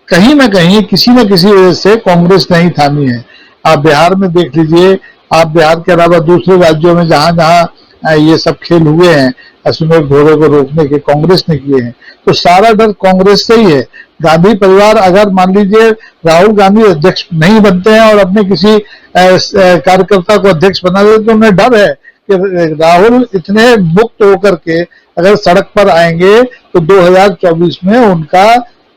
कहीं ना कहीं किसी न किसी वजह से कांग्रेस ने ही थामी है। आप बिहार में देख लीजिए, आप बिहार के अलावा दूसरे राज्यों में जहां जहां ये सब खेल हुए हैं अश्वमेध घोड़े को रोकने के, कांग्रेस ने किए हैं। तो सारा डर कांग्रेस से ही है। गांधी परिवार, अगर मान लीजिए राहुल गांधी अध्यक्ष नहीं बनते हैं और अपने किसी कार्यकर्ता को अध्यक्ष बना देते तो उन्हें डर है कि राहुल इतने मुक्त होकर के अगर सड़क पर आएंगे तो 2024 में उनका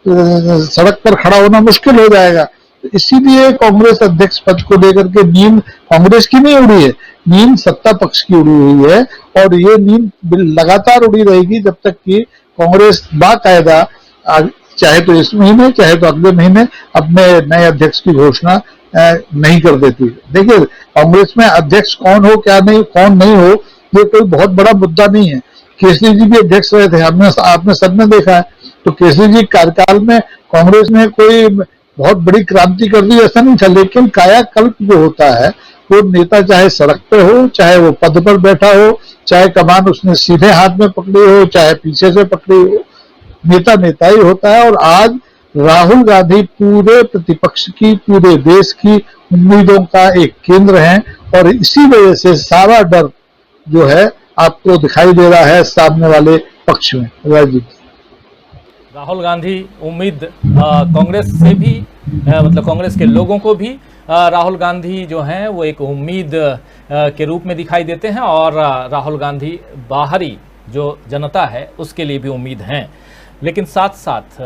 सड़क पर खड़ा होना मुश्किल हो जाएगा। इसीलिए कांग्रेस अध्यक्ष पद को लेकर के नींद कांग्रेस की नहीं उड़ी है, नींद सत्ता पक्ष की उड़ी हुई है और ये नींद लगातार उड़ी रहेगी जब तक कि कांग्रेस बाकायदा चाहे तो इस महीने चाहे तो अगले महीने अपने नए अध्यक्ष की घोषणा नहीं कर देती। देखिए, कांग्रेस में अध्यक्ष कौन हो, क्या नहीं, कौन नहीं हो, ये कोई बहुत बड़ा मुद्दा नहीं है। केसरी जी भी अध्यक्ष रहे थे, आपने सबने देखा है। तो केसरी जी कार्यकाल में कांग्रेस ने कोई बहुत बड़ी क्रांति कर दी ऐसा नहीं था, लेकिन कायाकल्प जो होता है वो नेता चाहे सड़क पे हो, चाहे वो पद पर बैठा हो, चाहे कमान उसने सीधे हाथ में पकड़ी हो, चाहे पीछे से पकड़ी हो, नेता नेता ही होता है। और आज राहुल गांधी पूरे प्रतिपक्ष की, पूरे देश की उम्मीदों का एक केंद्र है और इसी वजह से सारा डर जो है आपको दिखाई दे रहा है सामने वाले पक्ष में। राजीव, राहुल गांधी उम्मीद कांग्रेस से भी, मतलब कांग्रेस के लोगों को भी राहुल गांधी जो हैं वो एक उम्मीद के रूप में दिखाई देते हैं और राहुल गांधी बाहरी जो जनता है उसके लिए भी उम्मीद हैं। लेकिन साथ साथ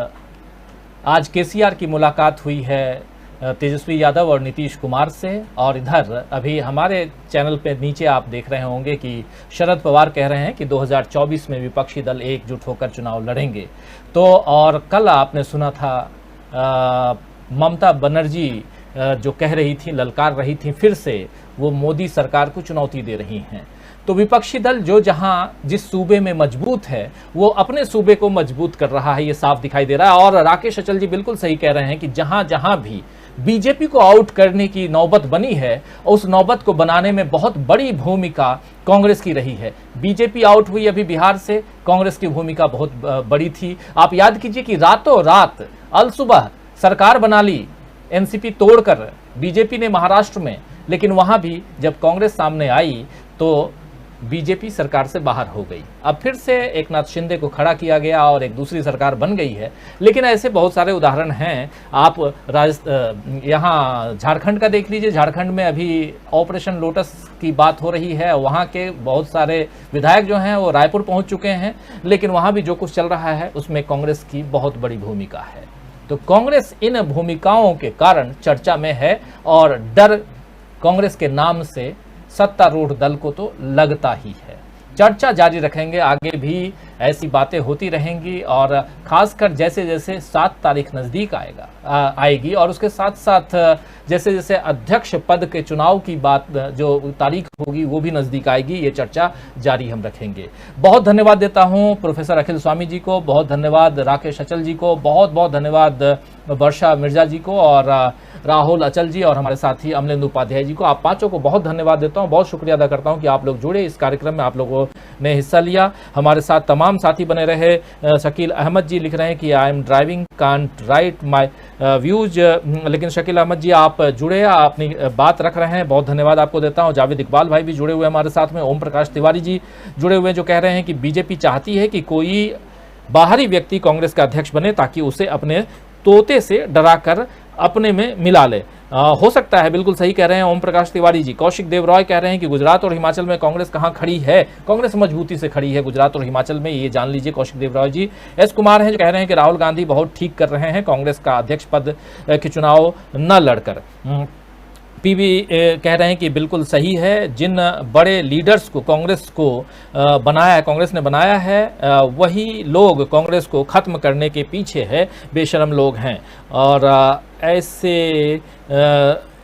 आज केसीआर की मुलाकात हुई है, तेजस्वी यादव और नीतीश कुमार से। और इधर अभी हमारे चैनल पे नीचे आप देख रहे होंगे कि शरद पवार कह रहे हैं कि 2024 में विपक्षी दल एकजुट होकर चुनाव लड़ेंगे। तो और कल आपने सुना था ममता बनर्जी जो कह रही थी, ललकार रही थी, फिर से वो मोदी सरकार को चुनौती दे रही हैं। तो विपक्षी दल जो जहां जिस सूबे में मजबूत है वो अपने सूबे को मजबूत कर रहा है, ये साफ दिखाई दे रहा है। और राकेश अचल जी बिल्कुल सही कह रहे हैं कि जहां जहां भी बीजेपी को आउट करने की नौबत बनी है, उस नौबत को बनाने में बहुत बड़ी भूमिका कांग्रेस की रही है। बीजेपी आउट हुई अभी बिहार से, कांग्रेस की भूमिका बहुत बड़ी थी। आप याद कीजिए कि रातों रात अलसुबह सरकार बना ली एनसीपी तोड़कर बीजेपी ने महाराष्ट्र में, लेकिन वहां भी जब कांग्रेस सामने आई तो बीजेपी सरकार से बाहर हो गई। अब फिर से एकनाथ शिंदे को खड़ा किया गया और एक दूसरी सरकार बन गई है। लेकिन ऐसे बहुत सारे उदाहरण हैं। आप यहाँ झारखंड का देख लीजिए, झारखंड में अभी ऑपरेशन लोटस की बात हो रही है। वहाँ के बहुत सारे विधायक जो हैं वो रायपुर पहुँच चुके हैं, लेकिन वहाँ भी जो कुछ चल रहा है उसमें कांग्रेस की बहुत बड़ी भूमिका है। तो कांग्रेस इन भूमिकाओं के कारण चर्चा में है और डर कांग्रेस के नाम से सत्तारूढ़ दल को तो लगता ही है। चर्चा जारी रखेंगे, आगे भी ऐसी बातें होती रहेंगी और खासकर जैसे जैसे 7 तारीख नज़दीक आएगी और उसके साथ साथ जैसे जैसे अध्यक्ष पद के चुनाव की बात जो तारीख होगी वो भी नज़दीक आएगी, ये चर्चा जारी हम रखेंगे। बहुत धन्यवाद देता हूं प्रोफेसर अखिल स्वामी जी को, बहुत धन्यवाद राकेश अचल जी को, बहुत बहुत धन्यवाद वर्षा मिर्जा जी को और राहुल अचल जी और हमारे साथी अमलेंदु उपाध्याय जी को। आप पांचों को बहुत धन्यवाद देता हूं, बहुत शुक्रिया अदा करता हूं कि आप लोग जुड़े, इस कार्यक्रम में आप लोगों ने हिस्सा लिया, हमारे साथ तमाम साथी बने रहे। शकील अहमद जी लिख रहे हैं कि I am driving, can't right my views, लेकिन शकील अहमद जी आप जुड़े, अपनी बात रख रहे हैं, बहुत धन्यवाद आपको देता हूं। जावेद इकबाल भाई भी जुड़े हुए हमारे साथ में, ओम प्रकाश तिवारी जी जुड़े हुए जो कह रहे हैं कि बीजेपी चाहती है कि कोई बाहरी व्यक्ति कांग्रेस का अध्यक्ष बने ताकि उसे अपने तोते से डराकर अपने में मिला ले। हो सकता है, बिल्कुल सही कह रहे हैं ओम प्रकाश तिवारी जी। कौशिक देव रॉय कह रहे हैं कि गुजरात और हिमाचल में कांग्रेस कहां खड़ी है, कांग्रेस मजबूती से खड़ी है गुजरात और हिमाचल में, ये जान लीजिए कौशिक देव रॉय जी। एस कुमार हैं जो कह रहे हैं कि राहुल गांधी बहुत ठीक कर रहे हैं कांग्रेस का अध्यक्ष पद के चुनाव न लड़कर। पीवी कह रहे हैं कि बिल्कुल सही है, जिन बड़े लीडर्स को कांग्रेस को बनाया है, कांग्रेस ने बनाया है, वही लोग कांग्रेस को खत्म करने के पीछे है, बेशरम लोग हैं। और ऐसे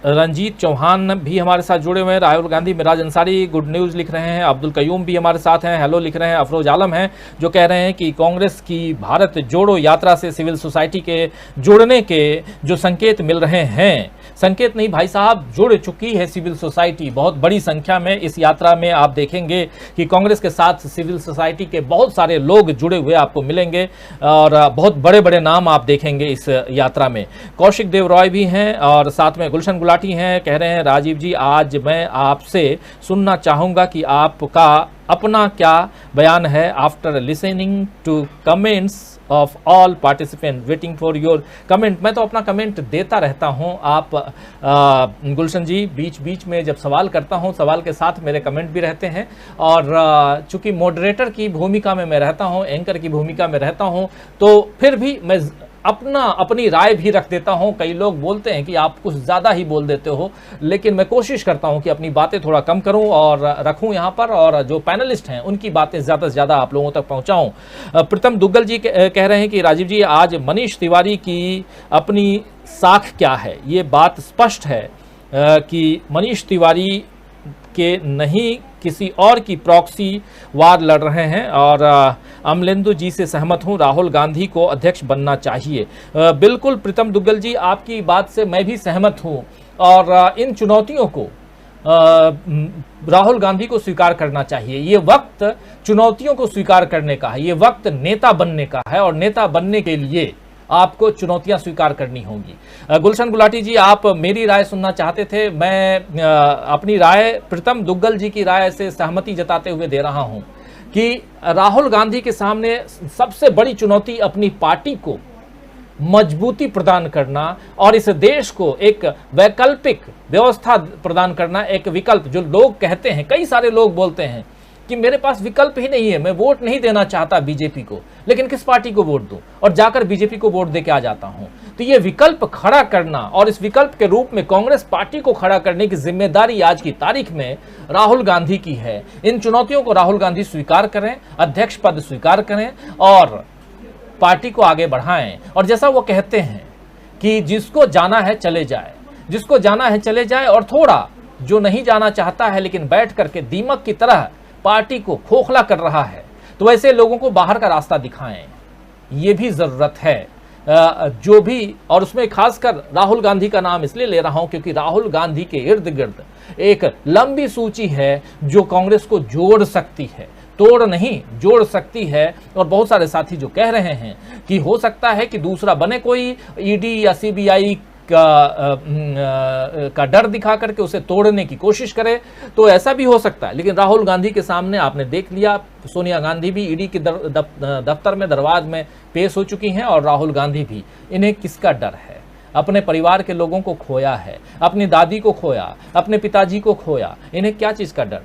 रंजीत चौहान भी हमारे साथ जुड़े हुए हैं। राहुल गांधी मिराज अंसारी गुड न्यूज़ लिख रहे हैं। अब्दुल कयूम भी हमारे साथ हैं, हेलो लिख रहे हैं। अफरोज आलम हैं जो कह रहे हैं कि कांग्रेस की भारत जोड़ो यात्रा से सिविल सोसाइटी के जुड़ने के जो संकेत मिल रहे हैं, संकेत नहीं भाई साहब, जुड़ चुकी है सिविल सोसाइटी बहुत बड़ी संख्या में। इस यात्रा में आप देखेंगे कि कांग्रेस के साथ सिविल सोसाइटी के बहुत सारे लोग जुड़े हुए आपको मिलेंगे और बहुत बड़े बड़े नाम आप देखेंगे इस यात्रा में। कौशिक देव रॉय भी हैं और साथ में गुलशन गुलाटी हैं, कह रहे हैं राजीव जी आज मैं आपसे सुनना चाहूँगा कि आपका अपना क्या बयान है after listening to comments of all participant, waiting for your comment. मैं तो अपना कमेंट देता रहता हूं। आप गुलशन जी बीच बीच में जब सवाल करता हूं, सवाल के साथ मेरे कमेंट भी रहते हैं और चूंकि मॉडरेटर की भूमिका में मैं रहता हूं, एंकर की भूमिका में रहता हूं, तो फिर भी मैं अपनी राय भी रख देता हूं। कई लोग बोलते हैं कि आप कुछ ज़्यादा ही बोल देते हो, लेकिन मैं कोशिश करता हूं कि अपनी बातें थोड़ा कम करूं और रखूं यहाँ पर, और जो पैनलिस्ट हैं उनकी बातें ज़्यादा से ज़्यादा आप लोगों तक पहुंचाऊं। प्रीतम दुग्गल जी कह रहे हैं कि राजीव जी आज मनीष तिवारी की अपनी साख क्या है। ये बात स्पष्ट है कि मनीष तिवारी के नहीं किसी और की प्रॉक्सी वार लड़ रहे हैं और अमलेंदु जी से सहमत हूं, राहुल गांधी को अध्यक्ष बनना चाहिए। बिल्कुल प्रीतम दुग्गल जी, आपकी बात से मैं भी सहमत हूं और इन चुनौतियों को राहुल गांधी को स्वीकार करना चाहिए। ये वक्त चुनौतियों को स्वीकार करने का है, ये वक्त नेता बनने का है और नेता बनने के लिए आपको चुनौतियां स्वीकार करनी होंगी। गुलशन गुलाटी जी, आप मेरी राय सुनना चाहते थे, मैं अपनी राय प्रीतम दुग्गल जी की राय से सहमति जताते हुए दे रहा हूं कि राहुल गांधी के सामने सबसे बड़ी चुनौती अपनी पार्टी को मजबूती प्रदान करना और इस देश को एक वैकल्पिक व्यवस्था प्रदान करना, एक विकल्प। जो लोग कहते हैं, कई सारे लोग बोलते हैं कि मेरे पास विकल्प ही नहीं है, मैं वोट नहीं देना चाहता बीजेपी को, लेकिन किस पार्टी को वोट दूं, और जाकर बीजेपी को वोट दे के आ जाता हूं। तो ये विकल्प खड़ा करना और इस विकल्प के रूप में कांग्रेस पार्टी को खड़ा करने की जिम्मेदारी आज की तारीख में राहुल गांधी की है। इन चुनौतियों को राहुल गांधी स्वीकार करें, अध्यक्ष पद स्वीकार करें और पार्टी को आगे बढ़ाएं। और जैसा वो कहते हैं कि जिसको जाना है चले जाए, जिसको जाना है चले जाए, और थोड़ा जो नहीं जाना चाहता है लेकिन बैठ करके दीमक की तरह पार्टी को खोखला कर रहा है, तो ऐसे लोगों को बाहर का रास्ता दिखाएं। ये भी जरूरत है जो भी, और उसमें खासकर राहुल गांधी का नाम इसलिए ले रहा हूं क्योंकि राहुल गांधी के इर्द गिर्द एक लंबी सूची है जो कांग्रेस को जोड़ सकती है, तोड़ नहीं जोड़ सकती है। और बहुत सारे साथी जो कह रहे हैं कि हो सकता है कि दूसरा बने कोई ईडी या सीबीआई का डर दिखा करके उसे तोड़ने की कोशिश करे, तो ऐसा भी हो सकता है। लेकिन राहुल गांधी के सामने आपने देख लिया, सोनिया गांधी भी ईडी के दफ्तर में, दरबार में पेश हो चुकी हैं और राहुल गांधी भी। इन्हें किसका डर है? अपने परिवार के लोगों को खोया है, अपनी दादी को खोया, अपने पिताजी को खोया, इन्हें क्या चीज का डर?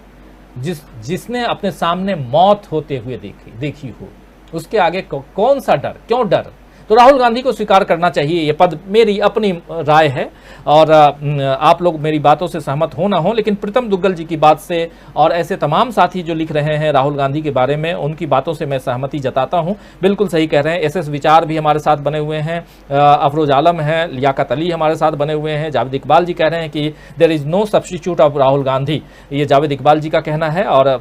जिसने अपने सामने मौत होते हुए देखी हो, उसके आगे कौन सा डर, क्यों डर? तो राहुल गांधी को स्वीकार करना चाहिए ये पद, मेरी अपनी राय है। और आप लोग मेरी बातों से सहमत हो ना हो, लेकिन प्रीतम दुग्गल जी की बात से और ऐसे तमाम साथी जो लिख रहे हैं राहुल गांधी के बारे में, उनकी बातों से मैं सहमति जताता हूं। बिल्कुल सही कह रहे हैं। एसएस विचार भी हमारे साथ बने हुए हैं, अफरोज आलम है, लियाकत अली हमारे साथ बने हुए हैं, जावेद इकबाल जी कह रहे हैं कि there is no substitute of Rahul Gandhi, ये जावेद इकबाल जी का कहना है। और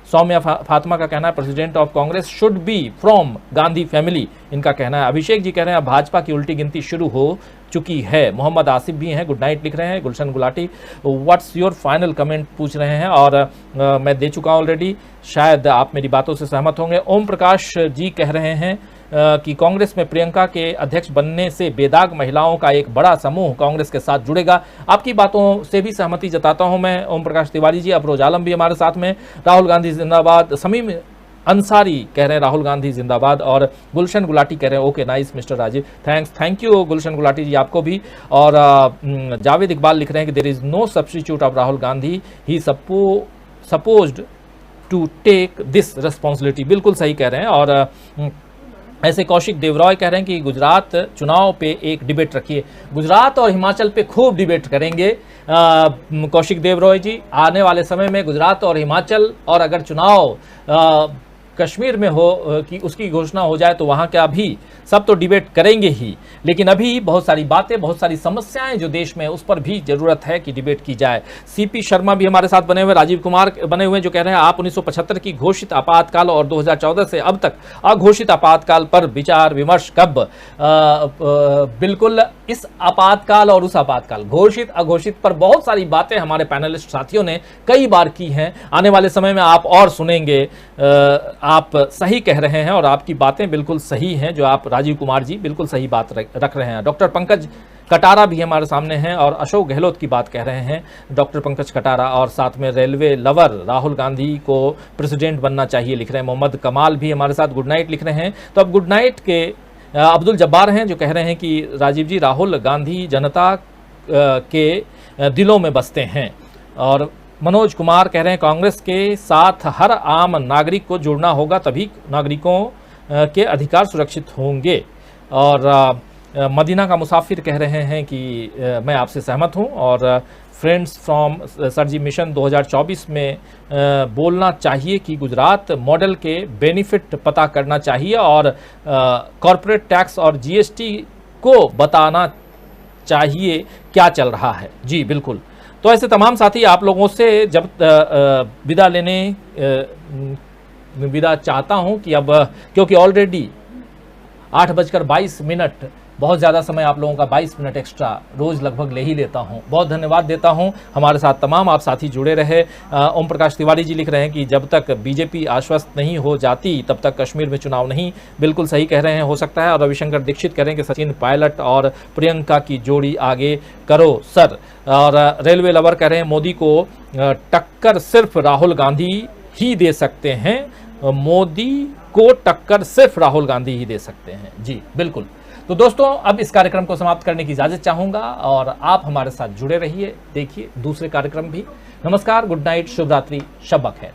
सौम्या फातिमा का कहना है president of Congress should be from Gandhi family, इनका कहना है। अभिषेक जी कह रहे हैं भाजपा की उल्टी गिनती शुरू हो चुकी है। मोहम्मद आसिफ भी हैं, गुड नाइट लिख रहे हैं। Gulshan Gulati what's your final comment पूछ रहे हैं, और मैं दे चुका हूं ऑलरेडी, शायद आप मेरी बातों से सहमत होंगे। ओम प्रकाश जी कह रहे हैं कि कांग्रेस में प्रियंका के अध्यक्ष बनने से बेदाग महिलाओं का एक बड़ा समूह कांग्रेस के साथ जुड़ेगा। आपकी बातों से भी सहमति जताता हूं मैं, ओम प्रकाश तिवारी जी। अफरोज आलम भी हमारे साथ में, राहुल गांधी जिंदाबाद। समीम अंसारी कह रहे हैं राहुल गांधी जिंदाबाद, और गुलशन गुलाटी कह रहे हैं okay nice mister Rajiv, thank you Gulshan Gulati ji, आपको भी। और जावेद इकबाल लिख रहे हैं कि there is no substitute of Rahul Gandhi, he supposed to take this responsibility. बिल्कुल सही कह रहे हैं। और ऐसे कौशिक देवरॉय कह रहे हैं कि गुजरात चुनाव पे एक डिबेट रखिए। गुजरात और हिमाचल पे खूब डिबेट करेंगे कौशिक देवरॉय जी, आने वाले समय में गुजरात और हिमाचल, और अगर चुनाव कश्मीर में हो कि उसकी घोषणा हो जाए तो वहाँ का भी सब तो डिबेट करेंगे ही, लेकिन अभी बहुत सारी बातें, बहुत सारी समस्याएं जो देश में, उस पर भी जरूरत है कि डिबेट की जाए। सीपी शर्मा भी हमारे साथ बने हुए, राजीव कुमार बने हुए जो कह रहे हैं आप 1975 की घोषित आपातकाल और 2014 से अब तक अघोषित आपातकाल पर विचार विमर्श कब? बिल्कुल, इस आपातकाल और उस आपातकाल, घोषित अघोषित पर बहुत सारी बातें हमारे पैनलिस्ट साथियों ने कई बार की हैं। आने वाले समय में आप और सुनेंगे। आप सही कह रहे हैं और आपकी बातें बिल्कुल सही हैं, जो आप राजीव कुमार जी बिल्कुल सही बात रख रहे हैं। डॉक्टर पंकज कटारा भी हमारे सामने हैं और अशोक गहलोत की बात कह रहे हैं डॉक्टर पंकज कटारा, और साथ में रेलवे लवर राहुल गांधी को प्रेसिडेंट बनना चाहिए लिख रहे हैं। मोहम्मद कमाल भी हमारे साथ गुड नाइट लिख रहे हैं। तो अब गुड नाइट के अब्दुल जब्बार हैं जो कह रहे हैं कि राजीव जी राहुल गांधी जनता के दिलों में बसते हैं। और मनोज कुमार कह रहे हैं कांग्रेस के साथ हर आम नागरिक को जुड़ना होगा, तभी नागरिकों के अधिकार सुरक्षित होंगे। और मदीना का मुसाफिर कह रहे हैं कि मैं आपसे सहमत हूं, और फ्रेंड्स फ्रॉम सरजी मिशन 2024 में बोलना चाहिए कि गुजरात मॉडल के बेनिफिट पता करना चाहिए और कॉरपोरेट टैक्स और जीएसटी को बताना चाहिए क्या चल रहा है। जी बिल्कुल। तो ऐसे तमाम साथी आप लोगों से जब विदा चाहता हूं कि अब, क्योंकि ऑलरेडी 8:22 बहुत ज़्यादा समय आप लोगों का 22 मिनट एक्स्ट्रा रोज़ लगभग ले ही लेता हूं। बहुत धन्यवाद देता हूं, हमारे साथ तमाम आप साथी जुड़े रहे। ओम प्रकाश तिवारी जी लिख रहे हैं कि जब तक बीजेपी आश्वस्त नहीं हो जाती तब तक कश्मीर में चुनाव नहीं। बिल्कुल सही कह रहे हैं, हो सकता है। और रविशंकर दीक्षित कह रहे हैं कि सचिन पायलट और प्रियंका की जोड़ी आगे करो सर। और रेलवे लवर कह रहे हैं मोदी को टक्कर सिर्फ राहुल गांधी ही दे सकते हैं, मोदी को टक्कर सिर्फ राहुल गांधी ही दे सकते हैं। जी बिल्कुल। तो दोस्तों, अब इस कार्यक्रम को समाप्त करने की इजाजत चाहूंगा और आप हमारे साथ जुड़े रहिए, देखिए दूसरे कार्यक्रम भी। नमस्कार, गुड नाइट, शुभ रात्रि, शब बखैर।